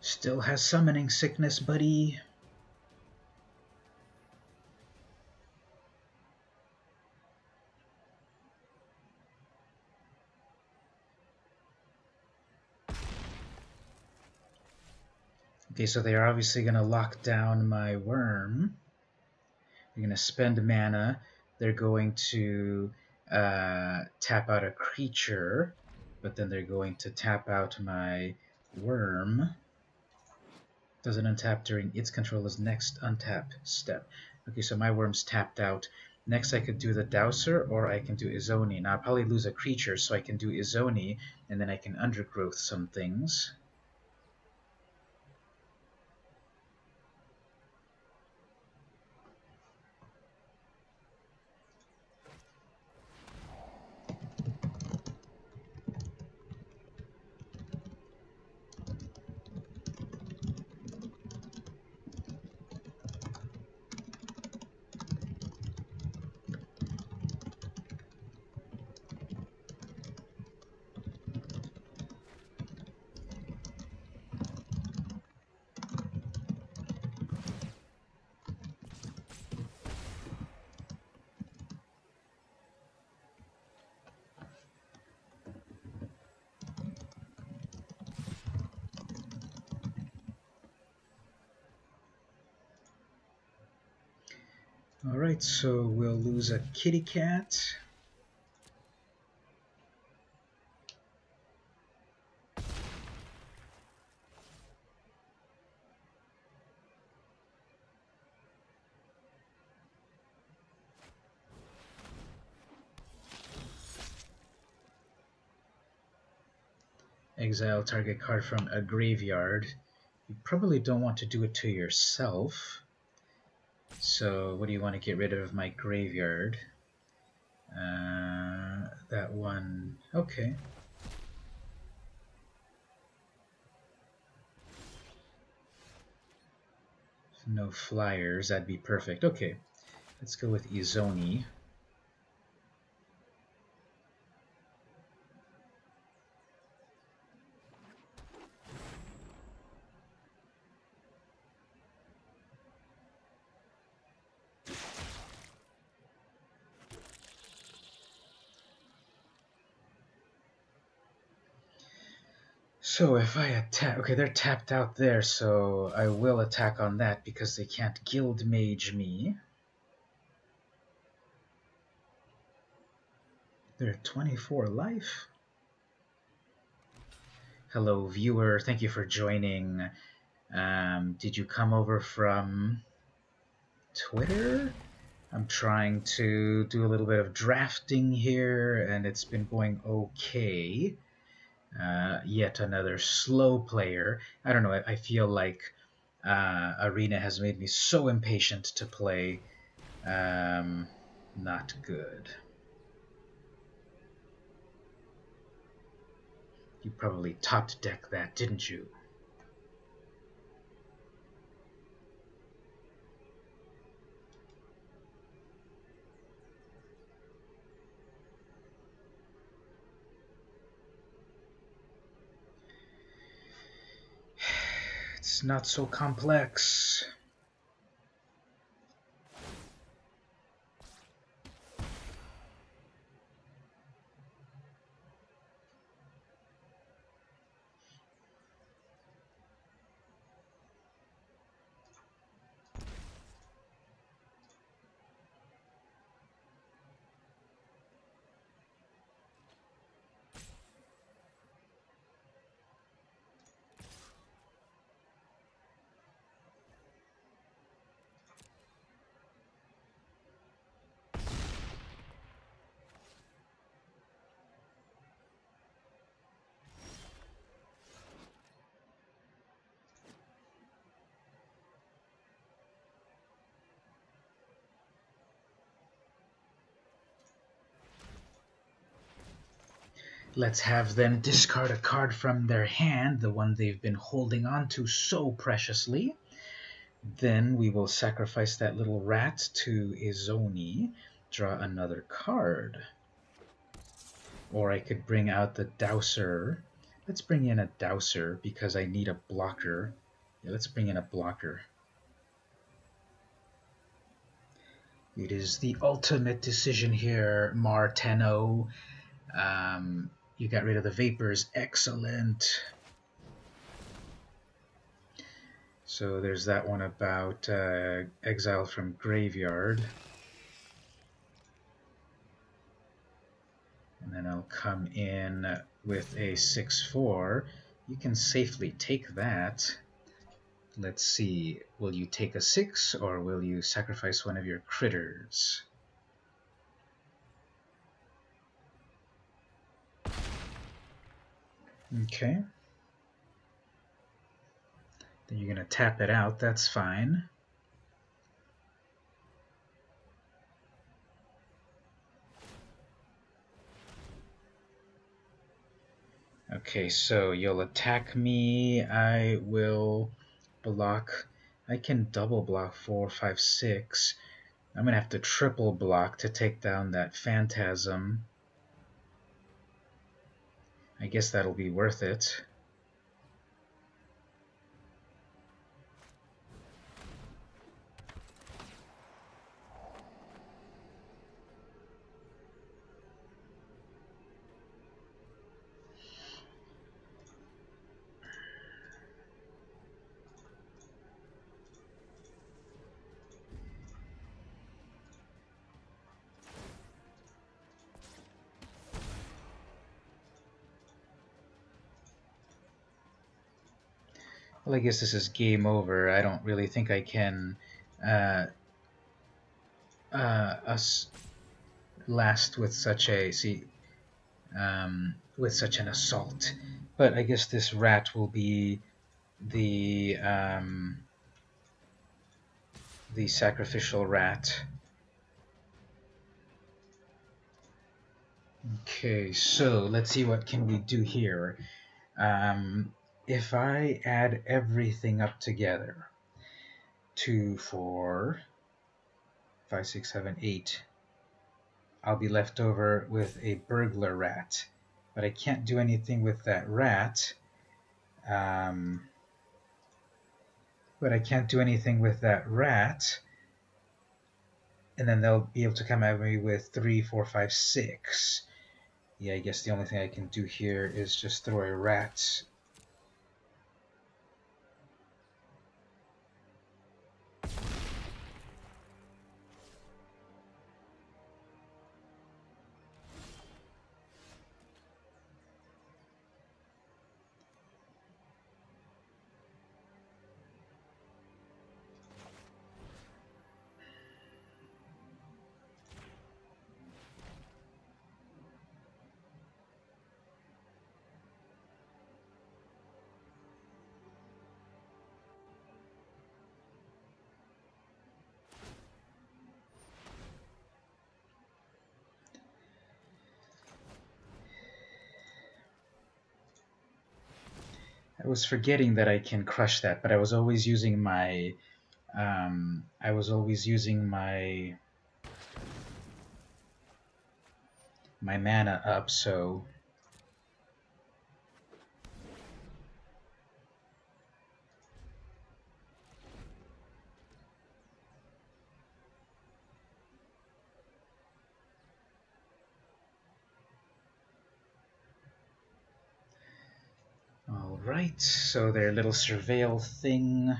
Still has summoning sickness, buddy. Okay, so they're obviously going to lock down my worm. They're going to spend mana. They're going to tap out a creature, but then they're going to tap out my worm. Doesn't untap during its controller's next untap step. Okay, so my worm's tapped out. Next I could do the Dowser, or I can do Izoni. Now I'll probably lose a creature, so I can do Izoni, and then I can undergrowth some things. Alright, so we'll lose a kitty cat. Exile target card from a graveyard. You probably don't want to do it to yourself. So what do you want to get rid of my graveyard? That one. Okay. No flyers. That'd be perfect. Okay. Let's go with Izoni. So if I attack... Okay, they're tapped out there, so I will attack on that because they can't Guild Mage me. They're at 24 life. Hello, viewer. Thank you for joining. Did you come over from Twitter? I'm trying to do a little bit of drafting here, and it's been going okay. Yet another slow player. I don't know, I feel like Arena has made me so impatient to play. Not good. You probably top deck that, didn't you? It's not so complex. Let's have them discard a card from their hand, the one they've been holding on to so preciously. Then we will sacrifice that little rat to Izoni, draw another card. Or I could bring out the Dowser. Let's bring in a Dowser because I need a blocker. Yeah, let's bring in a blocker. It is the ultimate decision here, Marteno. You got rid of the vapors. Excellent. So there's that one about exile from graveyard. And then I'll come in with a 6/4. You can safely take that. Let's see, will you take a 6 or will you sacrifice one of your critters? Okay. Then you're going to tap it out, that's fine. Okay, so you'll attack me, I will block. I can double block 4, 5, 6. I'm going to have to triple block to take down that Phantasm. I guess that'll be worth it. Well, I guess this is game over. I don't really think I can last with such a with such an assault. But I guess this rat will be the sacrificial rat. Okay, so let's see what can we do here. If I add everything up together, 2, 4, 5, 6, 7, 8, I'll be left over with a burglar rat. But I can't do anything with that rat. And then they'll be able to come at me with 3, 4, 5, 6. Yeah, I guess the only thing I can do here is just throw a rat. I was forgetting that I can crush that, but I was always using my my mana up, so alright, so their little surveil thing.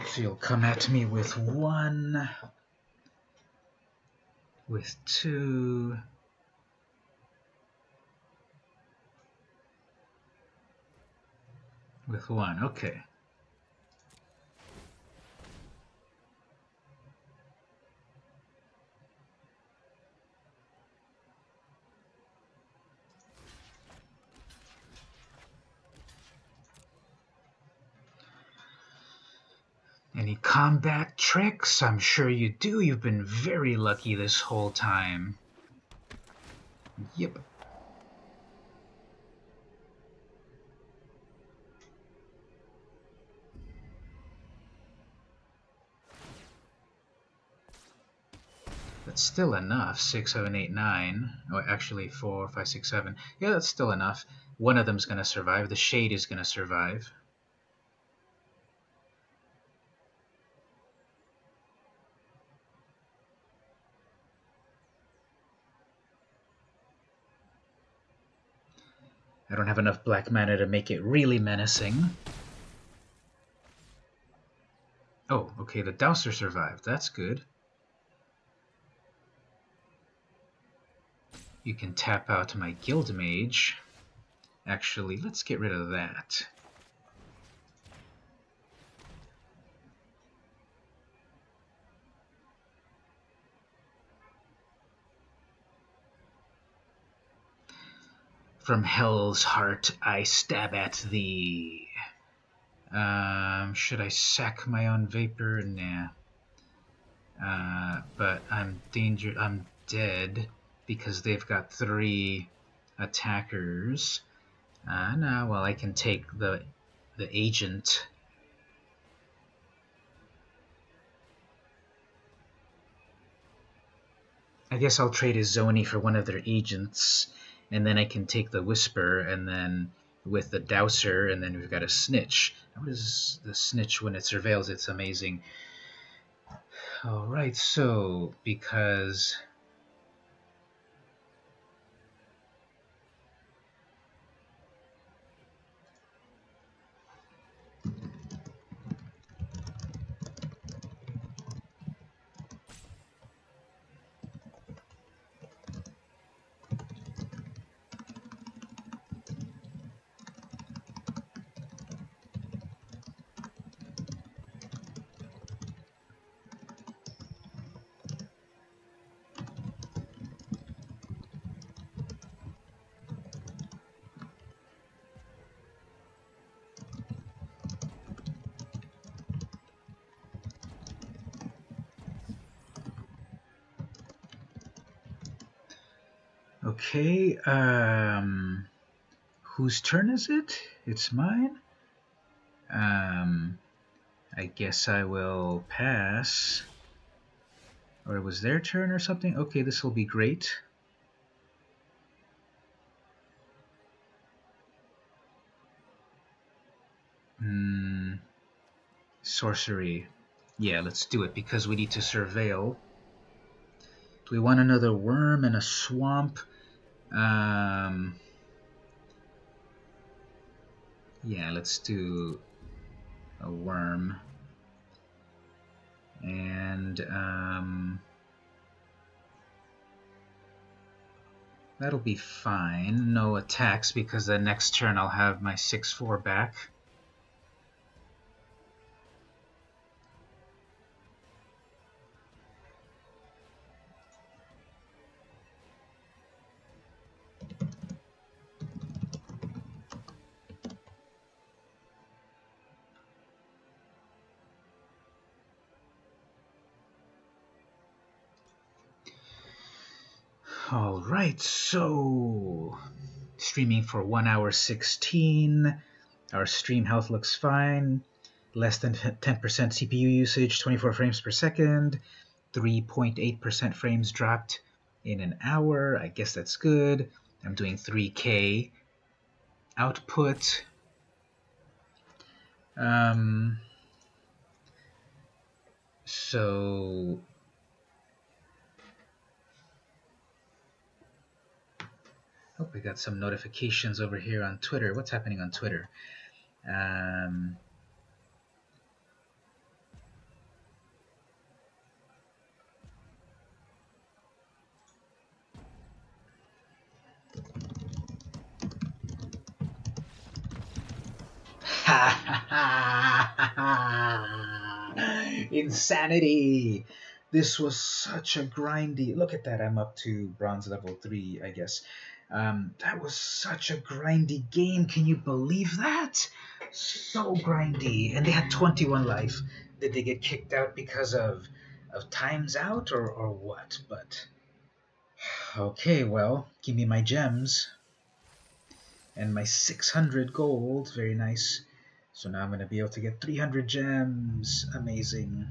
So you'll come at me with 1, with 2, with 1. Okay. Any combat tricks? I'm sure you do. You've been very lucky this whole time. Yep. That's still enough. 6, 7, 8, 9. Oh, actually 4, 5, 6, 7. Yeah, that's still enough. One of them's going to survive. The Shade is going to survive. I don't have enough black mana to make it really menacing. Oh, okay, the Dowser survived. That's good. You can tap out my Guild Mage. Actually, let's get rid of that. From Hell's Heart I stab at thee. Should I sack my own Vapor? Nah. But I'm dead because they've got 3 attackers. No, well, I can take the agent. I guess I'll trade a Zoni for one of their agents, and then I can take the Whisper, and then with the Dowser, and then we've got a Snitch. What is the Snitch when it surveils? It's amazing. Alright, so, because... Okay, whose turn is it? It's mine? I guess I will pass. Or it was their turn or something? Okay, this will be great. Sorcery. Yeah, let's do it because we need to surveil. Do we want another worm and a swamp? Yeah, let's do a worm. And that'll be fine. No attacks because the next turn I'll have my 6/4 back. Alright, so streaming for 1 hour 16. Our stream health looks fine. Less than 10% CPU usage, 24 frames per second. 3.8% frames dropped in an hour. I guess that's good. I'm doing 3K output. So oh, we got some notifications over here on Twitter. What's happening on Twitter? Insanity! This was such a grindy... Look at that, I'm up to bronze level 3, I guess. That was such a grindy game. Can you believe that? So grindy. And they had 21 life. did they get kicked out because of times out or what? But okay, well, give me my gems and my 600 gold. Very nice. So now I'm going to be able to get 300 gems. Amazing.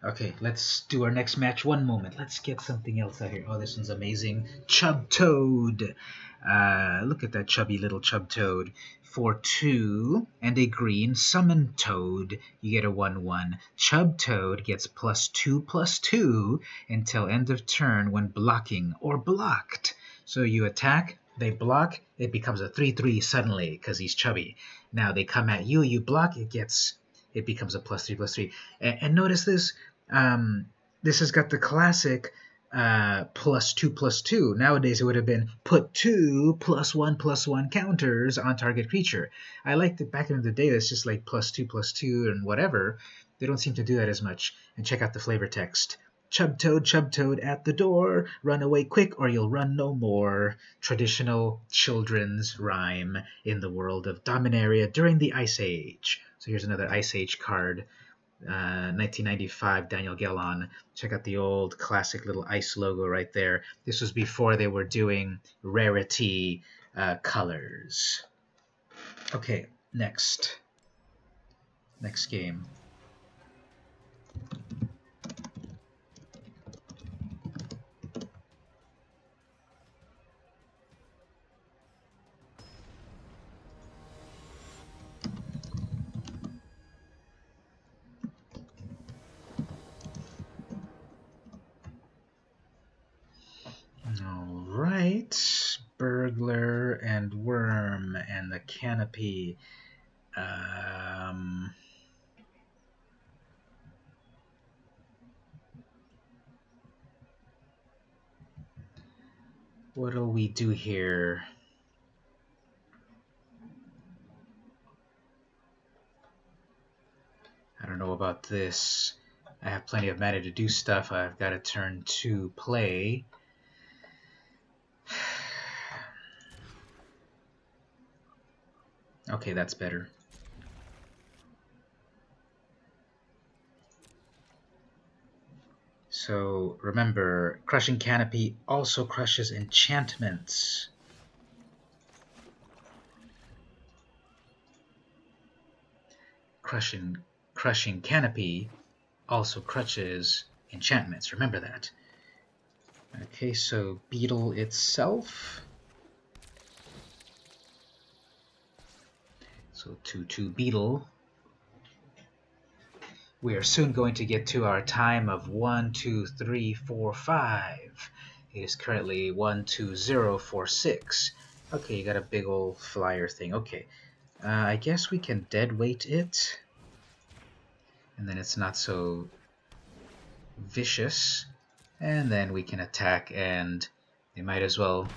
Okay, let's do our next match. One moment. Let's get something else out here. Oh, this one's amazing. Chub Toad. Look at that chubby little Chub Toad. For 2 and a green Summon Toad, you get a 1/1. Chub Toad gets +2/+2 until end of turn when blocking or blocked. So you attack, they block, it becomes a 3/3 suddenly because he's chubby. Now they come at you, you block, it becomes a +3/+3. And notice this. This has got the classic +2/+2. Nowadays it would have been put 2 +1/+1 counters on target creature. I liked it back in the day. That's just like +2/+2 and whatever. They don't seem to do that as much. And check out the flavor text. Chub Toad at the door. Run away quick or you'll run no more. Traditional children's rhyme in the world of Dominaria during the Ice Age. So here's another Ice Age card. 1995 Daniel Gellon. Check out the old classic little ice logo right there. This was before they were doing rarity colors. Okay, next game. Alright, Burglar and Worm and the Canopy. What'll we do here? I don't know about this. I have plenty of mana to do stuff. I've got a turn to play. Okay, that's better. So remember, Crushing Canopy also crushes enchantments. Crushing Canopy also crushes enchantments. Remember that. Okay, so Beetle itself. So 2/2 Beetle. We are soon going to get to our time of 1, 2, 3, 4, 5. It is currently 1, 2, 0, 4, 6. Okay, you got a big old flyer thing. Okay, I guess we can deadweight it. And then it's not so vicious. And then we can attack, and they might as well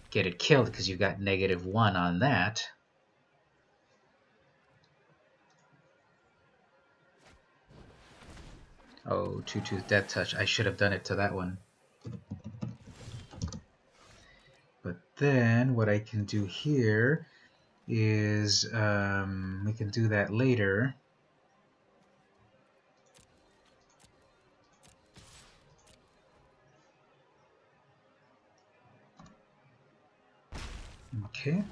get it killed because you got -1 on that. Oh, 2/2 Death Touch. I should have done it to that one. But then what I can do here is we can do that later. Okay.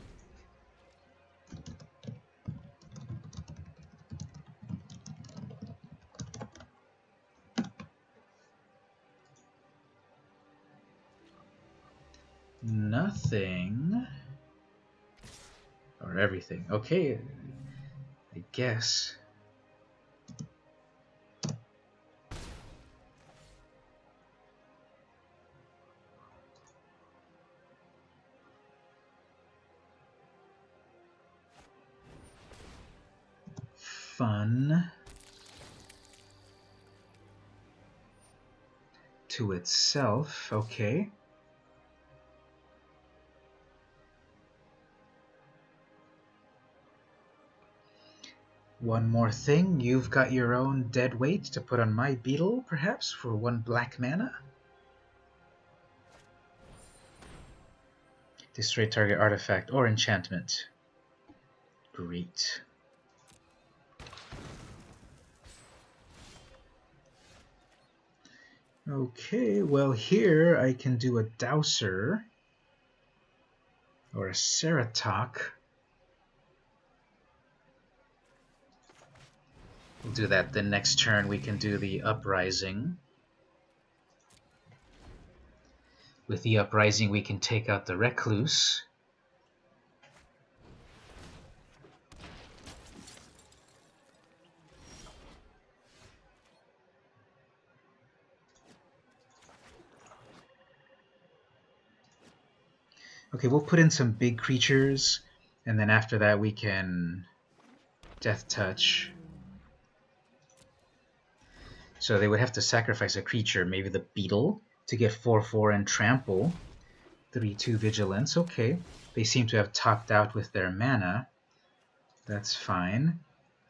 Nothing. Or everything. Okay. I guess. Fun. To itself. Okay. One more thing, you've got your own dead weight to put on my beetle, perhaps, for 1 black mana? Destroy target artifact or enchantment. Great. Okay, well here I can do a Dowser or a Ceratok. We'll do that the next turn. We can do the Uprising. With the Uprising we can take out the Recluse. Okay, we'll put in some big creatures, and then after that we can Death Touch. So they would have to sacrifice a creature, maybe the Beetle, to get 4/4 and Trample. 3/2 Vigilance, okay. They seem to have topped out with their mana. That's fine.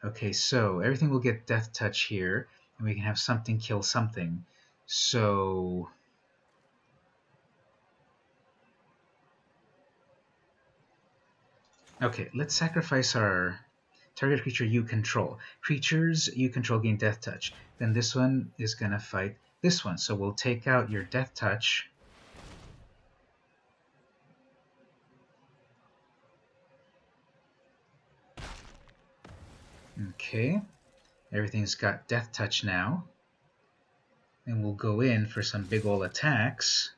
Okay, so everything will get Death Touch here, and we can have something kill something. So okay, let's sacrifice our target creature you control. Creatures you control gain Death Touch. Then this one is going to fight this one. So we'll take out your Death Touch. Okay, everything's got Death Touch now. And we'll go in for some big ol' attacks.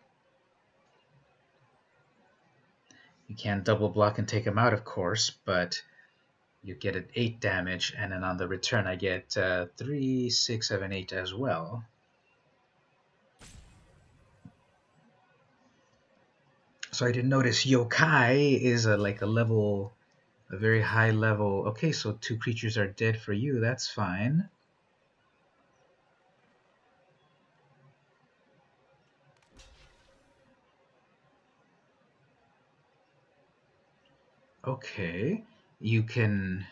You can't double block and take them out, of course, but you get an 8 damage, and then on the return I get 3, 6, 7, 8 as well. So I didn't notice Yokai is a very high level. Okay, so 2 creatures are dead for you, that's fine. Okay, you can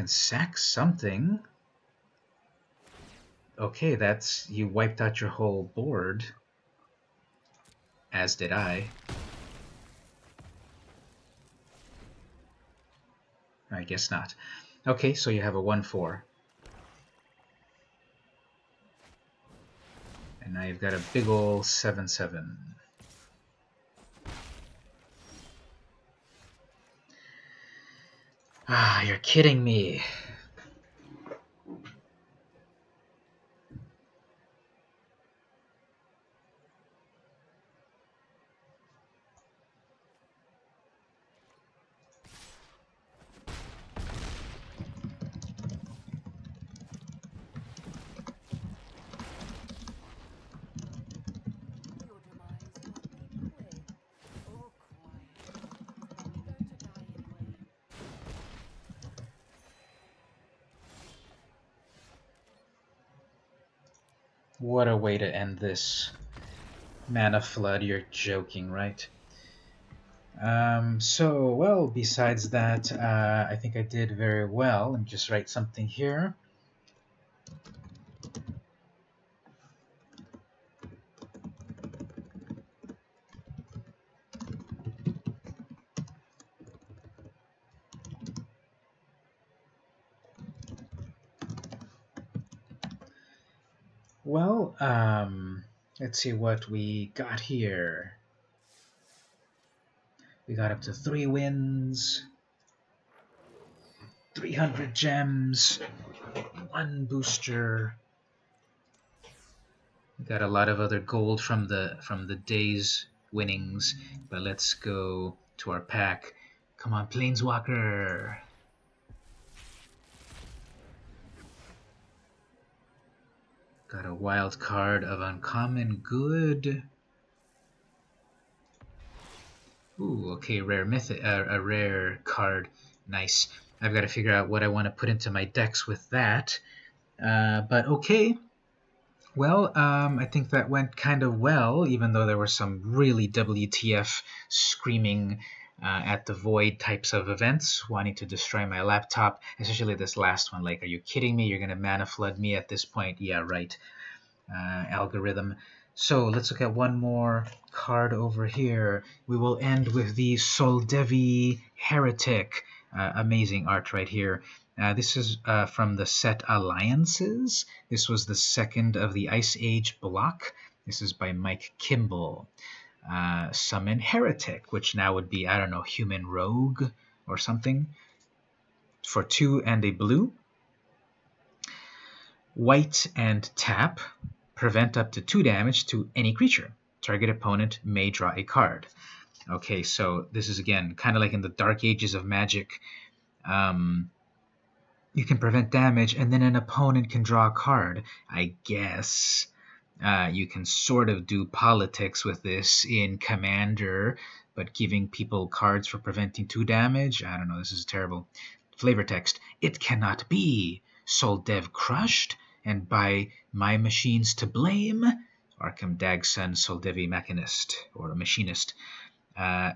sack something. Okay, you wiped out your whole board. As did I. I guess not. Okay, so you have a 1/4. And now you've got a big ol' 7/7. Ah, you're kidding me. What a way to end this. Mana Flood, you're joking, right? So, well, besides that, I think I did very well. Let me just write something here. Well, let's see what we got here. We got up to 3 wins, 300 gems, 1 booster. We got a lot of other gold from the day's winnings, but let's go to our pack. Come on, Planeswalker. Got a wild card of uncommon good. Ooh, okay, rare mythic, a rare card. Nice. I've got to figure out what I want to put into my decks with that. But okay. Well, I think that went kind of well, even though there were some really WTF screaming at the void types of events, wanting to destroy my laptop, especially this last one. Like, are you kidding me? You're going to mana flood me at this point? Yeah, right. Algorithm. So let's look at one more card over here. We will end with the Soldevi Heretic. Amazing art right here. This is from the set Alliances. This was the second of the Ice Age block. This is by Mike Kimball. Summon Heretic, which now would be, I don't know, Human Rogue or something. For 2 and a blue. White and tap. Prevent up to 2 damage to any creature. Target opponent may draw a card. Okay, so this is, again, kind of like in the Dark Ages of Magic. You can prevent damage, and then an opponent can draw a card. I guess you can sort of do politics with this in Commander, but giving people cards for preventing 2 damage? I don't know, this is terrible. Flavor text. It cannot be. Soldev crushed, and by my machines to blame. Arkham Dagson, Soldevi Machinist, or Machinist.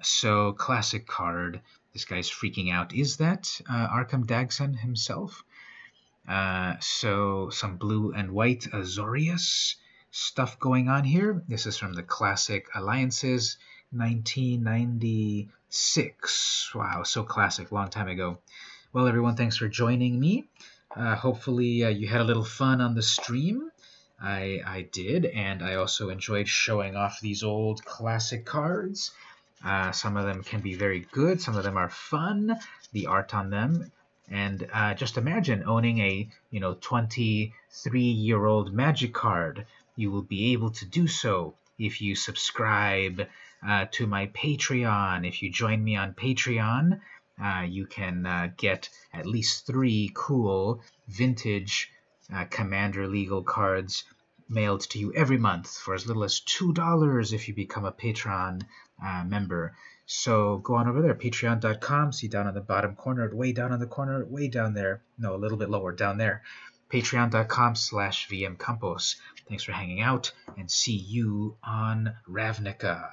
So, classic card. This guy's freaking out. Is that Arkham Dagson himself? So, some blue and white Azorius stuff going on here. This is from the classic Alliances, 1996. Wow, so classic, long time ago. Well, everyone, thanks for joining me. Hopefully you had a little fun on the stream. I did, and I also enjoyed showing off these old classic cards. Some of them can be very good. Some of them are fun. The art on them. And just imagine owning a 23-year-old Magic card. You will be able to do so if you subscribe to my Patreon. If you join me on Patreon, you can get at least 3 cool vintage Commander legal cards mailed to you every month for as little as $2 if you become a Patreon member. So go on over there, patreon.com. See down on the bottom corner, way down on the corner, way down there. No, a little bit lower, down there. Patreon.com/VMCampos. Thanks for hanging out, and see you on Ravnica.